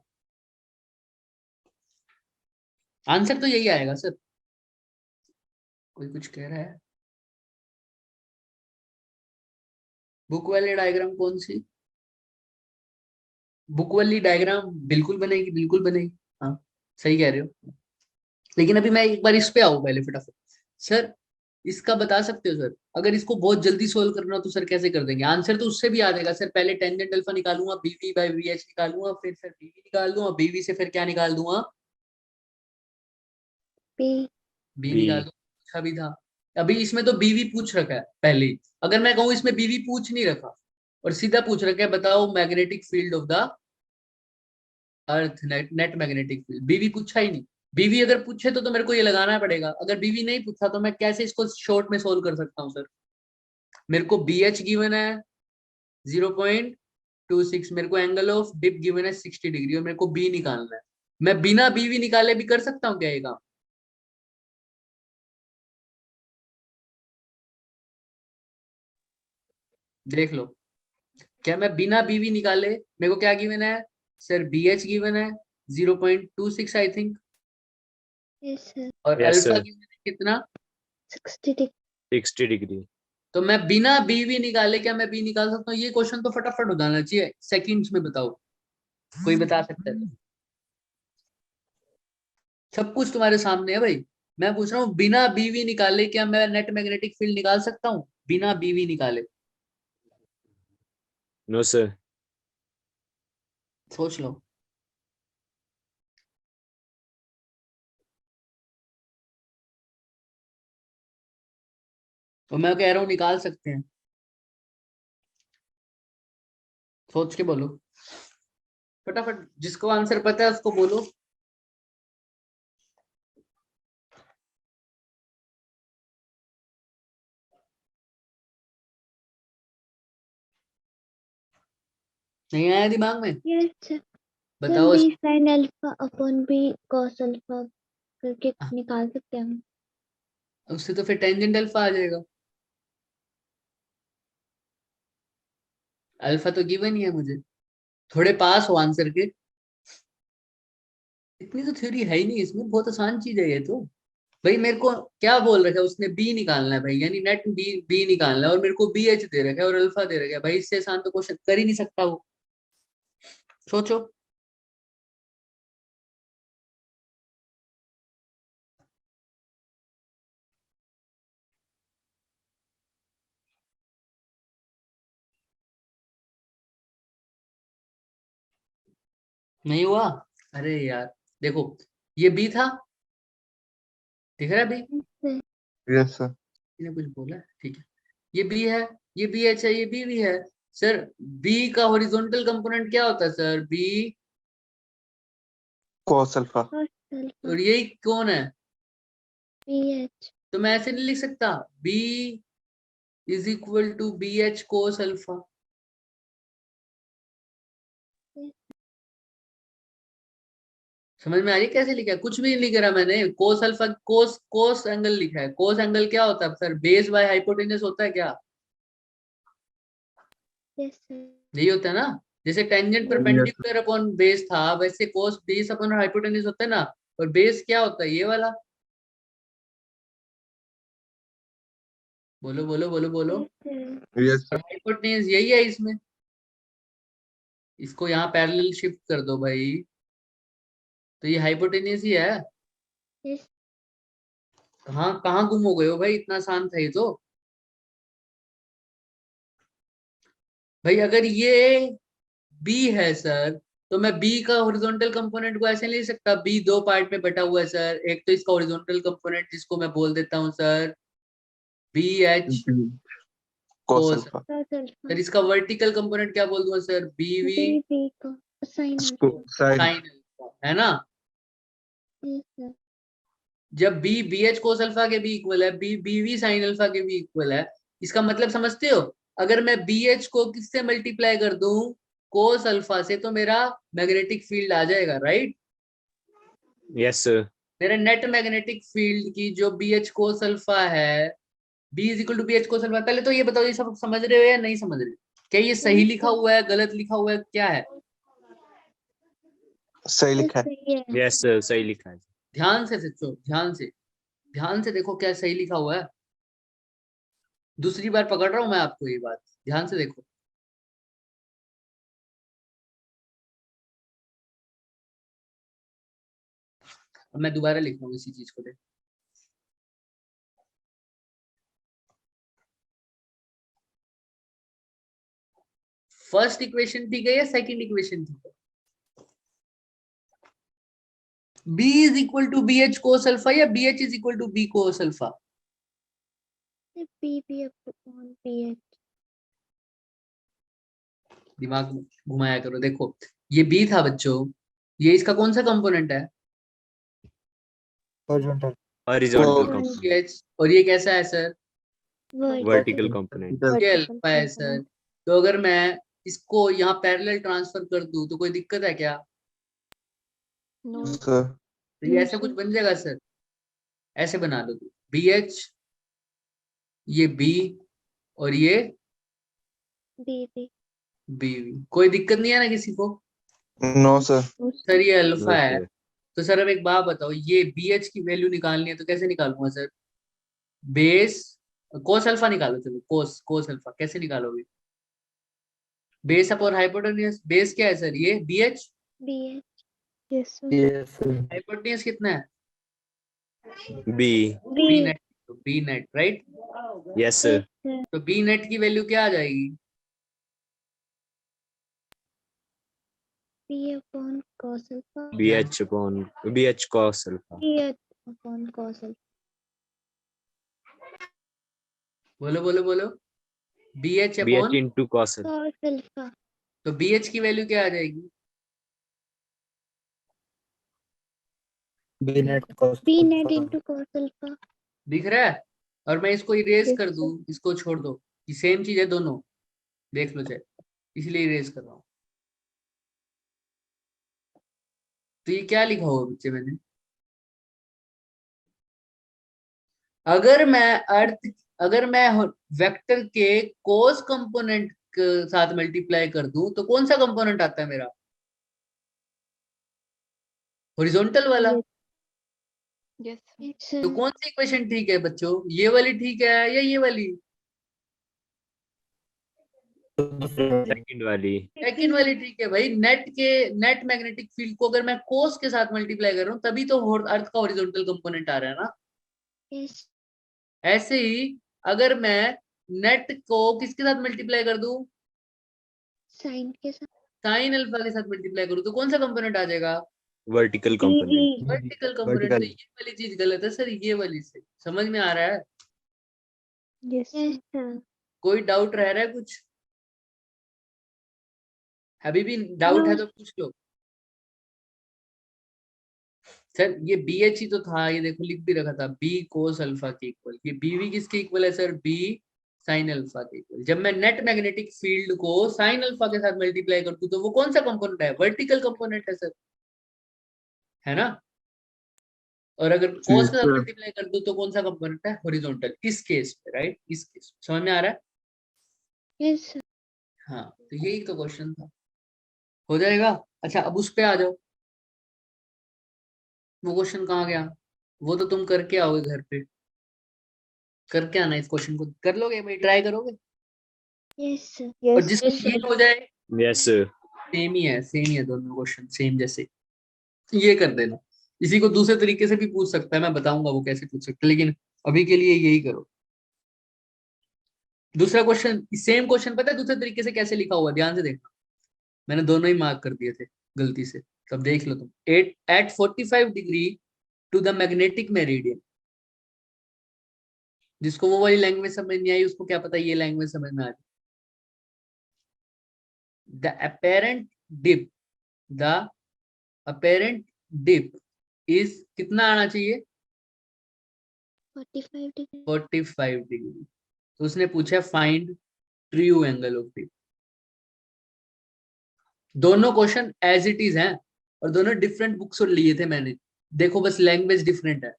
आंसर तो यही आएगा सर। कोई कुछ कह रहा है? बुक वाली डायग्राम कौन सी? बुक वाली डायग्राम बिल्कुल बनेगी, बिल्कुल बनेगी। हाँ सही कह रहे हो, लेकिन अभी मैं एक बार इस पे आऊं पहले फटाफट। सर इसका बता सकते हो सर? अगर इसको बहुत जल्दी सोल्व करना हो तो सर कैसे कर देंगे? आंसर तो उससे भी आ जाएगा सर। पहले टेंजेंट अल्फा निकालूंगा, बीवी बाई वी एच निकालूंगा, फिर सर बीवी निकाल दूंगा, बीवी से फिर क्या निकाल दूंगा? P. B B. निकाल दूंगा। अच्छा भी था। अभी इसमें तो बीवी पूछ रखा है पहले ही। अगर मैं कहूँ इसमें बीवी पूछ नहीं रखा और सीधा पूछ रखा है बताओ magnetic field of the earth, net magnetic field, बीवी पूछा ही नहीं। बीवी अगर पूछे तो मेरे को ये लगाना पड़ेगा। अगर बीवी नहीं पूछा तो मैं कैसे इसको शॉर्ट में सोल्व कर सकता हूँ सर? मेरे को बी एच गिवन है 0.26, मेरे को एंगल ऑफ डिप गिवन है 60 डिग्री, और मेरे को बी निकालना है। मैं बिना बीवी निकाले भी कर सकता हूँ क्या ये काम? देख लो, क्या मैं बिना बीवी निकाले, मेरे को क्या गिवन है सर? BH गिवन है 0.26 आई थिंक, Yes, sir. और Yes, अल्फा sir. गिवन है कितना? 60 60 degree. तो मैं बिना बीवी निकाले क्या मैं बी निकाल सकता हूँ? ये क्वेश्चन तो फटाफट हो जाना चाहिए, सेकंड्स में बताओ, कोई बता सकता है? सब कुछ तुम्हारे सामने है भाई। मैं पूछ रहा हूँ बिना बीवी निकाले क्या मैं नेट मैग्नेटिक फील्ड निकाल सकता हूँ? बिना बीवी निकाले No, sir. सोच लो। तो मैं कह रहा हूँ निकाल सकते हैं, सोच के बोलो फटाफट, जिसको आंसर पता है उसको बोलो। नहीं आया दिमाग में? Yes, sir. बताओ। B sin alpha upon B cos alpha करके निकाल सकते हैं हम। उससे तो फिर टेंजेंट अल्फा आ जाएगा। अल्फा तो गिवन ही है मुझे, थोड़े पास हो आंसर के। इतनी तो थ्योरी है ही नहीं इसमें, बहुत आसान चीज है ये तो। भाई मेरे को क्या बोल रखा है उसने? बी निकालना है भाई, यानी नेट बी निकालना है, और मेरे को BH दे रखा है और अल्फा दे रखा है भाई, इससे आसान तो क्वेश्चन कर ही नहीं सकता वो। सोचो। नहीं हुआ? अरे यार देखो, ये बी था, दिख रहा है बी? Yes sir. इसने कुछ बोला है? ठीक है, ये बी है, ये BH है, ये बी भी है। सर बी का हॉरिजॉन्टल कंपोनेंट क्या होता है सर? बी cos अल्फा। Cos alpha और यही कौन है? BH. तो मैं ऐसे नहीं लिख सकता B is equal to BH cos alpha? समझ में आ रही है कैसे लिखा है? कुछ भी नहीं लिख रहा मैंने, कोस अल्फा, कोस कोस एंगल लिखा है। कोस एंगल क्या होता है सर? बेस बाय हाइपोटेनस होता है क्या? Yes, sir. यही होता है ना? जैसे टेंजेंट परपेंडिकुलर अपॉन बेस था, वैसे कोस बेस अपॉन हाइपोटेनस होता है ना। और बेस क्या होता है? ये वाला। बोलो बोलो बोलो बोलो। Yes, sir. यस और सर। हाइपोटेनस यही है इसमें। इसको यहाँ पैरेलल शिफ्ट कर दो भाई, तो ये हाइपोटेनस ही है। Yes. कहाँ कहाँ गुम हो गए हो भाई? इतना आसान था ये तो। भाई अगर ये बी है सर, तो मैं बी का हॉरिजॉन्टल कंपोनेंट को ऐसे नहीं लिख सकता? बी दो पार्ट में बटा हुआ है सर, एक तो इसका हॉरिजॉन्टल कंपोनेंट जिसको मैं बोल देता हूँ सर BH cos कोस, अल्फा। Cos alpha. सर इसका वर्टिकल कंपोनेंट क्या बोल दूंगा सर? BV B को sin इसको alpha. साइन। साइन अल्फा, है ना? Yes, sir. जब B BH कोस अल्फा के भी इक्वल है, B BV साइन अल्फा के भी इक्वल है, इसका मतलब समझते हो? अगर मैं BH को किससे मल्टीप्लाई कर दूं? कोस अल्फा से, तो मेरा मैग्नेटिक फील्ड आ जाएगा, राइट? Yes, sir. मेरा नेट मैग्नेटिक फील्ड की जो BH कोस अल्फा है, B is equal to BH cos alpha. पहले तो ये बताओ, ये सब समझ रहे हो या नहीं समझ रहे? क्या ये सही लिखा हुआ है, गलत लिखा हुआ है, क्या है? सही Yes, लिखा है। sir. Yeah. Yes, sir. सही लिखा है। ध्यान से सोचो, ध्यान से देखो क्या सही लिखा हुआ है। दूसरी बार पकड़ रहा हूं मैं आपको ये बात, ध्यान से देखो। अब मैं दोबारा लिख रहा हूँ इसी चीज को, देखो। फर्स्ट इक्वेशन ठीक है या सेकंड इक्वेशन ठीक है? B is equal to BH cos alpha या BH is equal to B cos alpha? B upon BH. दिमाग में घुमाया करो। देखो ये B था बच्चों, ये इसका कौन सा कंपोनेंट है? horizontal. Horizontal वो component. BH। और ये कैसा है सर? Vertical component. ये अल्फा है सर। तो अगर मैं इसको यहाँ पैरेलल ट्रांसफर कर दूं तो कोई दिक्कत है क्या? No. सर तो ये ऐसा कुछ बन जाएगा सर, ऐसे बना दो BH, ये B और ये BB. BV। कोई दिक्कत नहीं है ना किसी को? नो सर सर ये अल्फा No, है, sir. तो सर अब एक बात बताओ, ये BH की वैल्यू निकालनी है तो कैसे निकालूंगा सर? बेस कोस अल्फा निकालो, चलो कोस कोस अल्फा कैसे निकालोगे? बेस अपॉन हाइपोटेन्यूज, बेस क्या है सर? ये BH, BH. Yes, sir. Yes, sir. Hypotenuse कितना है? B. B नेट, तो B net right. Yes, sir. Sir. तो B नेट की वैल्यू क्या आ जाएगी? B upon cos alpha. BH cos alpha. BH upon cos alpha. बोलो बोलो बोलो। BH BH upon, into cos alpha. Cos alpha. तो BH की वैल्यू क्या आ जाएगी? B net cos B net alpha. into cos alpha. दिख रहा है? और मैं इसको इरेज Yes, कर दूं, इसको छोड़ दो, ये सेम चीज है दोनों, देख लो चाहे, इसलिए इरेज कर रहा हूं। तो ये क्या लिखा हुआ बच्चे मैंने? अगर मैं वेक्टर के कोस कंपोनेंट के साथ मल्टीप्लाई कर दूं तो कौन सा कंपोनेंट आता है मेरा? हॉरिजॉन्टल वाला। Yes, sir. तो कौन सी इक्वेशन ठीक है बच्चों? ये वाली ठीक है या ये वाली? Second वाली. सेकंड वाली ठीक है भाई। नेट मैग्नेटिक फील्ड को अगर मैं कोस के साथ मल्टीप्लाई कर रहा हूँ तभी तो अर्थ का हॉरिजॉन्टल कंपोनेंट आ रहा है ना। Yes. ऐसे ही अगर मैं नेट को किसके साथ मल्टीप्लाई कर दूं? Sin के साथ. साइन अल्फा के साथ मल्टीप्लाई करूं तो कौन सा कंपोनेंट आ जाएगा? Vertical component. Vertical component. तो ये वाली चीज गलत है सर, ये वाली से समझ में आ रहा है? Yes, sir. कोई डाउट रह रहा है कुछ? अभी भी डाउट है तो पूछ लो। सर ये BH ही तो था, ये देखो लिख भी रखा था, B कोस अल्फा के इक्वल। ये BV किसके इक्वल है सर? B साइन अल्फा के इक्वल। जब मैं नेट मैग्नेटिक फील्ड को साइन अल्फा के साथ मल्टीप्लाई कर दूं तो वो कौन सा कंपोनेंट है? वर्टिकल कंपोनेंट है सर, है ना। और अगर कोस के साथ मल्टीप्लाई कर दूं तो कौन सा कंपोनेंट है? हॉरिजॉन्टल। इस केस में राइट, इस केस में समझ में आ रहा है? Yes, sir. हाँ, तो यही तो क्वेश्चन था, हो जाएगा। अच्छा अब उस पे आ जाओ, वो क्वेश्चन कहाँ गया? वो तो तुम करके आओगे घर पे, करके आना, इस क्वेश्चन को कर लोगे भाई, ट्राई करोगे? Yes, sir. और जिसको ये हो जाए, Yes, sir. सेम ही है दोनों क्वेश्चन, सेम जैसे, ये कर देना। इसी को दूसरे तरीके से भी पूछ सकता है, मैं बताऊंगा वो कैसे पूछ सकता है, लेकिन अभी के लिए यही करो। दूसरा क्वेश्चन, सेम क्वेश्चन पता है दूसरे तरीके से कैसे लिखा हुआ? ध्यान से देखना, मैंने दोनों ही मार्क कर दिए थे गलती से, तब देख लो तुम। At 45 degree to the magnetic meridian. जिसको वो वाली लैंग्वेज समझ नहीं आई उसको क्या पता ये लैंग्वेज समझ में आ जाए। द अपेरेंट डिप इज कितना आना चाहिए? 45 degree. 45 डिग्री। तो उसने पूछा find true angle of dip. दोनों क्वेश्चन एज इट इज हैं और दोनों डिफरेंट बुक्स से लिए थे मैंने, देखो बस लैंग्वेज डिफरेंट है।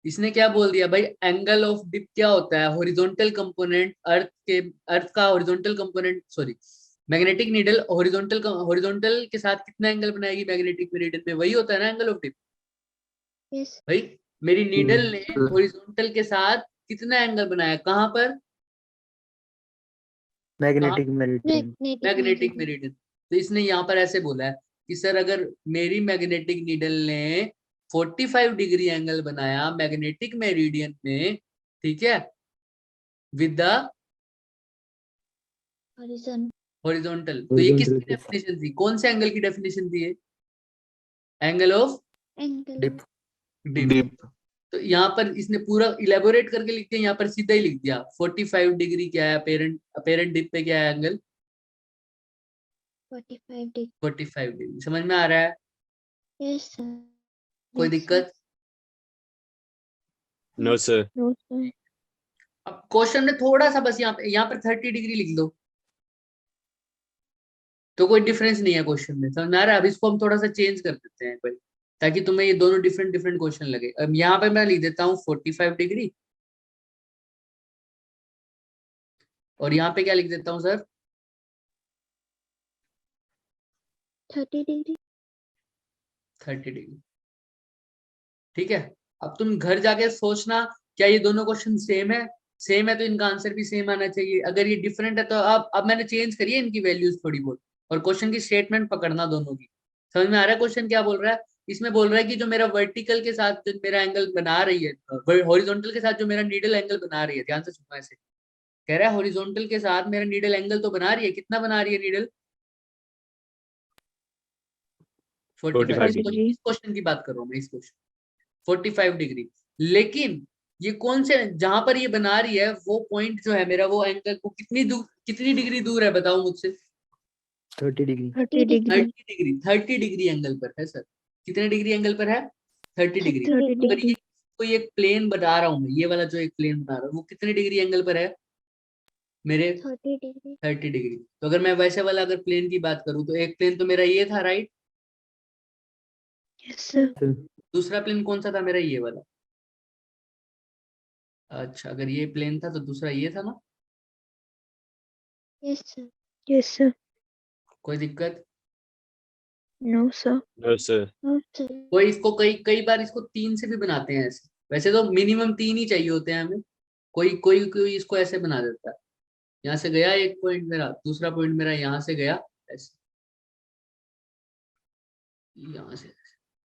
इसने क्या बोल दिया भाई, एंगल ऑफ डिप क्या होता है? हॉरिजॉन्टल कंपोनेंट अर्थ का horizontal component, sorry magnetic needle horizontal के साथ कितना एंगल बनाएगी मैग्नेटिक मेरिडियन में, वही होता है ना एंगल ऑफ डिप। Yes. भाई मेरी नीडल ने हॉरिजॉन्टल के साथ कितना एंगल बनाया? कहां पर? Magnetic meridian. Magnetic meridian. तो इसने यहाँ पर ऐसे बोला है कि सर अगर मेरी मैग्नेटिक नीडल ने 45 डिग्री एंगल बनाया मैग्नेटिक मेरिडियन में, ठीक है, विद द Horizon. हॉरिजॉन्टल, तो ये किसकी Horizontal डेफिनेशन थी? कौन से एंगल की डेफिनेशन थी ये? Angle of Angle. dip. Dip. तो यहाँ पर इसने पूरा इलेबोरेट करके लिख दिया, यहाँ पर सीधा ही लिख दिया 45 डिग्री क्या है, अपेरेंट डिप पे क्या है एंगल? 45 degree. 45 डिग्री। समझ में आ रहा है? Yes, sir. कोई Yes, sir. दिक्कत? No, sir. No, sir. अब क्वेश्चन में थोड़ा सा बस यहाँ पर 30 डिग्री लिख दो तो कोई डिफरेंस नहीं है क्वेश्चन में, समझ में आ रहा है? अब इसको हम थोड़ा सा चेंज कर देते हैं भाई, ताकि तुम्हें ये दोनों डिफरेंट डिफरेंट क्वेश्चन लगे। अब यहाँ पे मैं लिख देता हूँ 45 डिग्री, और यहाँ पे क्या लिख देता हूँ सर? 30 डिग्री। 30 डिग्री। ठीक है, अब तुम घर जाके सोचना क्या ये दोनों क्वेश्चन सेम है? सेम है तो इनका आंसर भी सेम आना चाहिए। अगर ये डिफरेंट है तो अब मैंने चेंज करी है इनकी वैल्यूज थोड़ी बहुत, और क्वेश्चन की स्टेटमेंट पकड़ना दोनों की। समझ में आ रहा है क्वेश्चन क्या बोल रहा है? इसमें बोल रहा है कि जो मेरा वर्टिकल के साथ जो मेरा एंगल बना रही है, हॉरिजॉन्टल के साथ जो मेरा नीडल एंगल बना रही है, ध्यान से सुनना ऐसे। कह रहा है हॉरिजॉन्टल के साथ मेरा नीडल एंगल तो बना रही है, कितना बना रही है नीडल? 45 डिग्री। इस क्वेश्चन की बात कर रहा हूँ मैं, इस क्वेश्चन 45 डिग्री। लेकिन ये कौन से, जहां पर ये बना रही है वो पॉइंट जो है मेरा, वो एंगल को कितनी डिग्री दूर है बताओ मुझसे? 30 degree. 30 degree. 30 degree. 30 degree angle पर है सर। कितने डिग्री एंगल पर है? 30 डिग्री। 30 अगर डिग्री। ये कोई एक प्लेन बता रहा हूँ मैं, ये वाला जो एक प्लेन बना रहा हूँ वो कितने डिग्री एंगल पर है मेरे? 30 डिग्री। 30 डिग्री। तो अगर मैं वैसे वाला अगर प्लेन की बात करूँ तो एक प्लेन तो मेरा ये था, राइट? Yes, sir. दूसरा प्लेन कौन सा था मेरा? ये वाला। अच्छा, अगर ये प्लेन था तो दूसरा ये था ना? Yes sir. Yes, sir. कोई दिक्कत? No, sir. No, sir. No sir. कोई इसको कई कई बार इसको 3 से भी बनाते हैं ऐसे। वैसे तो मिनिमम 3 ही चाहिए होते हैं हमें। कोई कोई कोई इसको ऐसे बना देता है। यहाँ से गया एक पॉइंट मेरा, दूसरा पॉइंट मेरा यहाँ से गया ऐसे, यहाँ से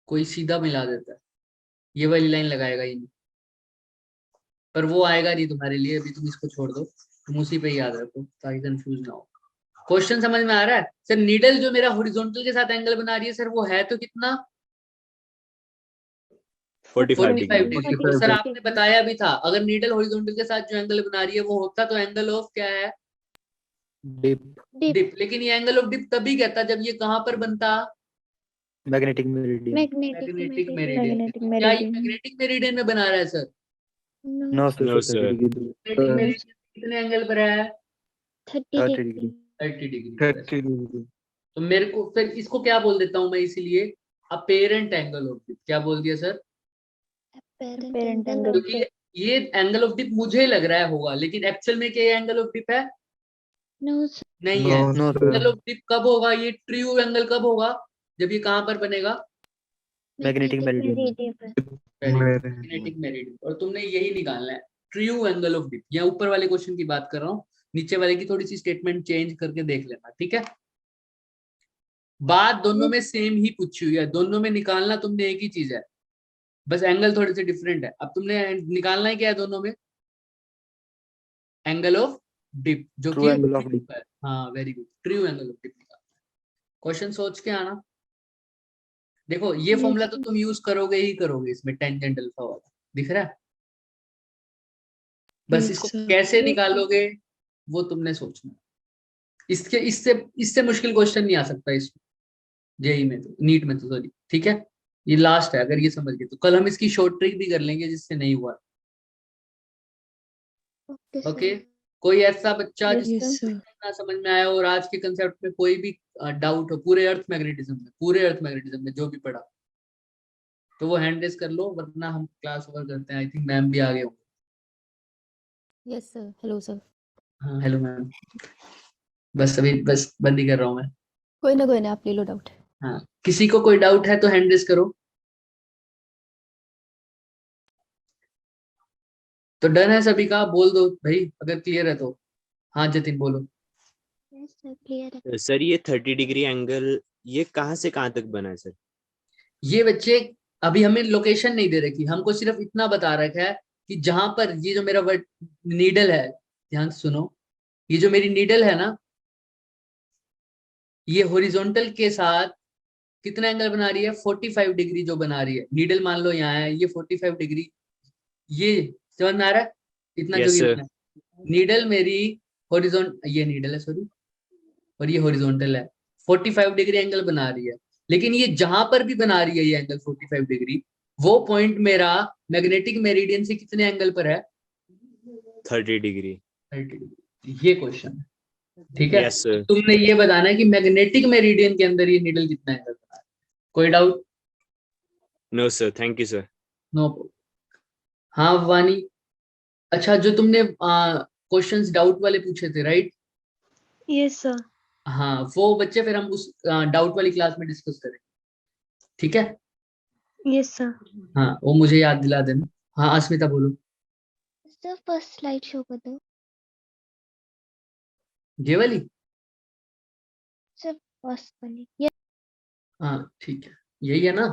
कोई सीधा मिला देता है, ये वाली लाइन लगाएगा ये नहीं। पर वो आएगा नहीं तुम्हारे लिए, अभी तुम इसको छोड़ दो, तुम उसी पे याद रखो ताकि कंफ्यूज ना हो। क्वेश्चन समझ में आ रहा है सर? नीडल जो मेरा हॉरिजॉन्टल के साथ एंगल बना रही है सर, वो है तो कितना? 45 45 degree. डिग्री। सर आपने बताया भी था, अगर नीडल हॉरिजॉन्टल के साथ जो एंगल बना रही है वो होता तो एंगल ऑफ क्या है? डिप। डिप। लेकिन ये एंगल ऑफ डिप तभी कहता जब ये कहाँ पर बनता? Magnetic meridian. Magnetic magnetic meridian. Meridian. Magnetic क्या ये meridian. मैग्नेटिक मेरिडियन में बना रहा है sir? No no No, sir, sir. 30 degree. Magnetic meridian कितने एंगल पर है? 30 30 डिग्री। डिग्री। 30 डिग्री पर है। 30 डिग्री। तो मेरे को फिर इसको क्या बोल देता हूँ मैं इसीलिए? Apparent angle of dip. क्या बोल दिया sir? Apparent angle angle of क्योंकि ये एंगल ऑफ डिप मुझे लग रहा है होगा, लेकिन एक्चुअल में क्या एंगल ऑफ डिप है? No sir. नहीं No, है। No angle sir, of dip कब होगा? ये ट्रू एंगल कब होगा? जब ये कहाँ पर बनेगा? Magnetic meridian. मेरिडियन पर। Magnetic meridian. और तुमने यही निकालना है, ट्रू एंगल ऑफ डिप। या ऊपर वाले क्वेश्चन की बात कर रहा हूँ, नीचे वाले की थोड़ी सी स्टेटमेंट चेंज करके देख लेना, ठीक है? बात दोनों में सेम ही पूछी हुई है, दोनों में निकालना तुमने एक ही चीज है, बस एंगल थोड़े से डिफरेंट है। अब तुमने निकालना ही क्या है दोनों में? एंगल ऑफ डिप, जो ट्रू कि एंगल ऑफ डिप। है। हाँ very good, true angle of dip निकालना। क्वेश्चन सोच के आना। देखो ये Yes, फॉर्मूला तो sir. तुम यूज करोगे ही करोगे इसमें, टेंजेंट अल्फा वाला दिख रहा है? बस Yes, इसको sir. कैसे Yes, sir. निकालोगे वो तुमने सोचना है। इसके इससे इससे मुश्किल क्वेश्चन नहीं आ सकता इस जेई में तो, नीट में तो सॉरी, ठीक है? ये लास्ट है, अगर ये समझ गए तो कल हम इसकी शॉर्ट ट्रिक भी कर लेंगे जिससे नहीं हुआ। Okay, okay, sir. कोई ऐसा बच्चा Yes, जिसको Yes, sir. ना समझ में आया और आज के कंसेप्ट में कोई भी डाउट हो, पूरे अर्थ मैग्नेटिज्म में जो भी पढ़ा, तो वो हैंड रेस कर लो, वरना हम क्लास ओवर करते हैं। आई थिंक मैम भी आ गए होंगे। Yes sir, hello sir. हाँ हेलो मैम। बस अभी बस बंद ही कर रहा हूँ मैं। कोई ना आप ले लो डाउट। हाँ, किसी को कोई डाउट है तो हैंड रेस करो। तो डन है सभी का? बोल दो भाई अगर क्लियर है तो। हाँ जतिन बोलो। Yes, sir. Clear है। सर ये 30 डिग्री एंगल ये कहाँ से कहाँ तक बना है सर? ये बच्चे अभी हमें लोकेशन नहीं दे रखी, हमको सिर्फ इतना बता रखा है कि जहां पर ये जो मेरा नीडल है, ध्यान से सुनो, ये जो मेरी नीडल है ना, ये हॉरिजॉन्टल के साथ कितना एंगल बना रही है? 45 डिग्री जो बना रही है। नीडल मान लो यहाँ है, ये 45 डिग्री, ये समझ में आ रहा है? इतना जो Yes, sir. गिवन है नीडल मेरी ये नीडल है सॉरी, और ये हॉरिजॉन्टल है, 45 डिग्री एंगल बना रही है। लेकिन ये जहां पर भी बना रही है ये एंगल 45 डिग्री, वो पॉइंट मेरा मैग्नेटिक मेरिडियन से कितने एंगल पर है? 30 डिग्री। 30 डिग्री। ये क्वेश्चन है, ठीक है? Yes, sir. तुमने ये बताना है कि मैग्नेटिक मेरिडियन के अंदर ये नीडल कितना एंगल बना रहा है। कोई doubt? No sir, thank you sir. No. हाँ वानी, अच्छा जो तुमने क्वेश्चंस डाउट वाले पूछे थे, राइट? Yes, sir. हाँ, वो बच्चे फिर हम उस डाउट वाली क्लास में डिस्कस करेंगे, ठीक है? Yes, sir. हाँ, वो मुझे याद दिला देना। हाँ अस्मिता बोलो। सर फर्स्ट स्लाइड शो कर दो। ये वाली? सर फर्स्ट वाली। यस हाँ ठीक है, यही है ना?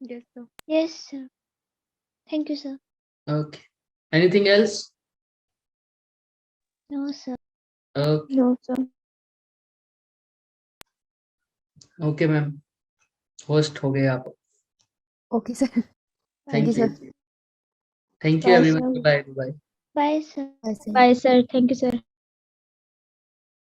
Yes, sir. Yes sir. Thank you sir. Okay, anything else? No sir. Okay No, sir. Okay ma'am, host हो गए आप। Okay sir. Thank you you, sir. Thank you Bye, everyone, sir. Bye bye. Bye sir. Bye sir. Bye, sir. Thank you, sir.